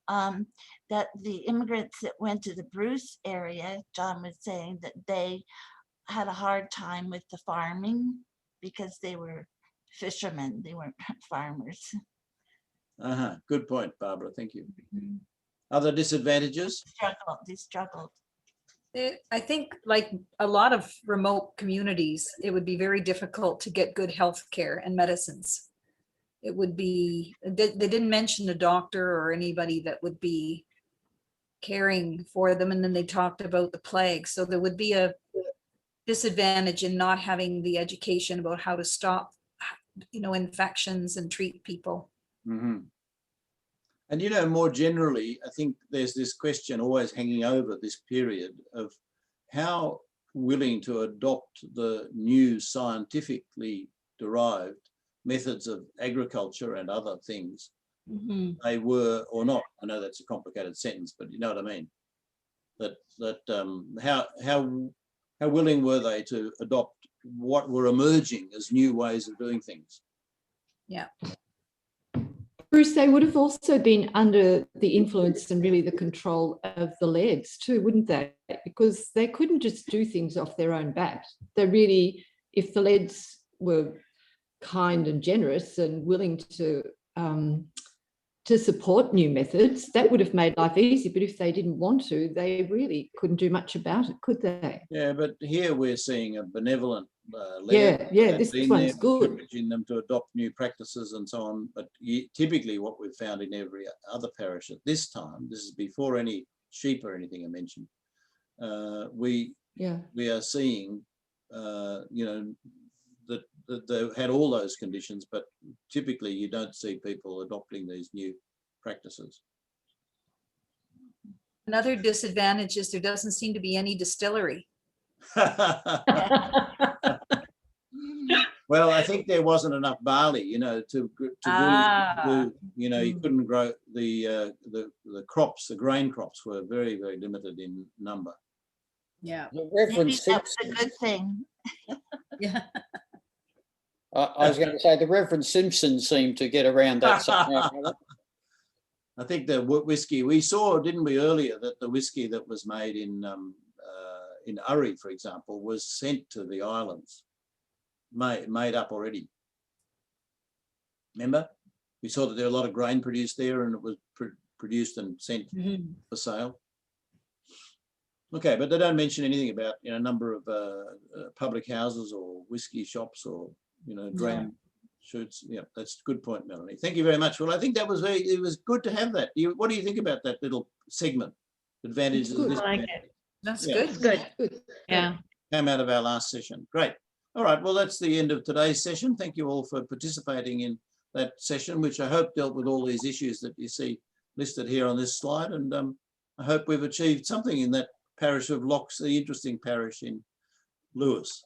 that the immigrants that went to the Bruce area, John was saying that they had a hard time with the farming because they were fishermen, they weren't farmers. Good point, Barbara. Thank you. Other disadvantages? They struggled. I think like a lot of remote communities, it would be very difficult to get good health care and medicines. It would be, they didn't mention a doctor or anybody that would be caring for them. And then they talked about the plague. So there would be a disadvantage in not having the education about how to stop, you know, infections and treat people. Mm-hmm. And, you know, more generally, I think there's this question always hanging over this period of how willing to adopt the new scientifically derived methods of agriculture and other things they were or not. I know that's a complicated sentence, but you know what I mean. How willing were they to adopt what were emerging as new ways of doing things? Yeah. Bruce, they would have also been under the influence and really the control of the Lairds too, wouldn't they? Because they couldn't just do things off their own bat. They really, if the Lairds were kind and generous and willing to support new methods, that would have made life easy. But if they didn't want to, they really couldn't do much about it, could they? Yeah, but here we're seeing a benevolent Laird. This one's good. Encouraging them to adopt new practices and so on. But typically what we've found in every other parish at this time, this is before any sheep or anything are mentioned, we are seeing, you know, that they had all those conditions, but typically you don't see people adopting these new practices. Another disadvantage is there doesn't seem to be any distillery. Well, I think there wasn't enough barley, you know, to do, you know, you couldn't grow the crops, the grain crops were very, very limited in number. Yeah. The Reverend Maybe that was a Simpson, good thing. Yeah. I was going to say the Reverend Simpson seemed to get around that somehow. I think the whiskey we saw, didn't we, earlier, that the whiskey that was made in Urry, for example, was sent to the islands, made up already. Remember, we saw that there were a lot of grain produced there, and it was produced and sent for sale. Okay, but they don't mention anything about, you know, number of public houses or whiskey shops or, you know, dram shoots. Yeah, that's a good point, Melanie. Thank you very much. Well, I think that was it was good to have that. What do you think about that little segment? Advantages of good. this I like plan it. That's Yeah. good. Good. Good. Yeah. came out of our last session. Great. All right. Well, that's the end of today's session. Thank you all for participating in that session, which I hope dealt with all these issues that you see listed here on this slide. And I hope we've achieved something in that parish of Lochs, the interesting parish in Lewis.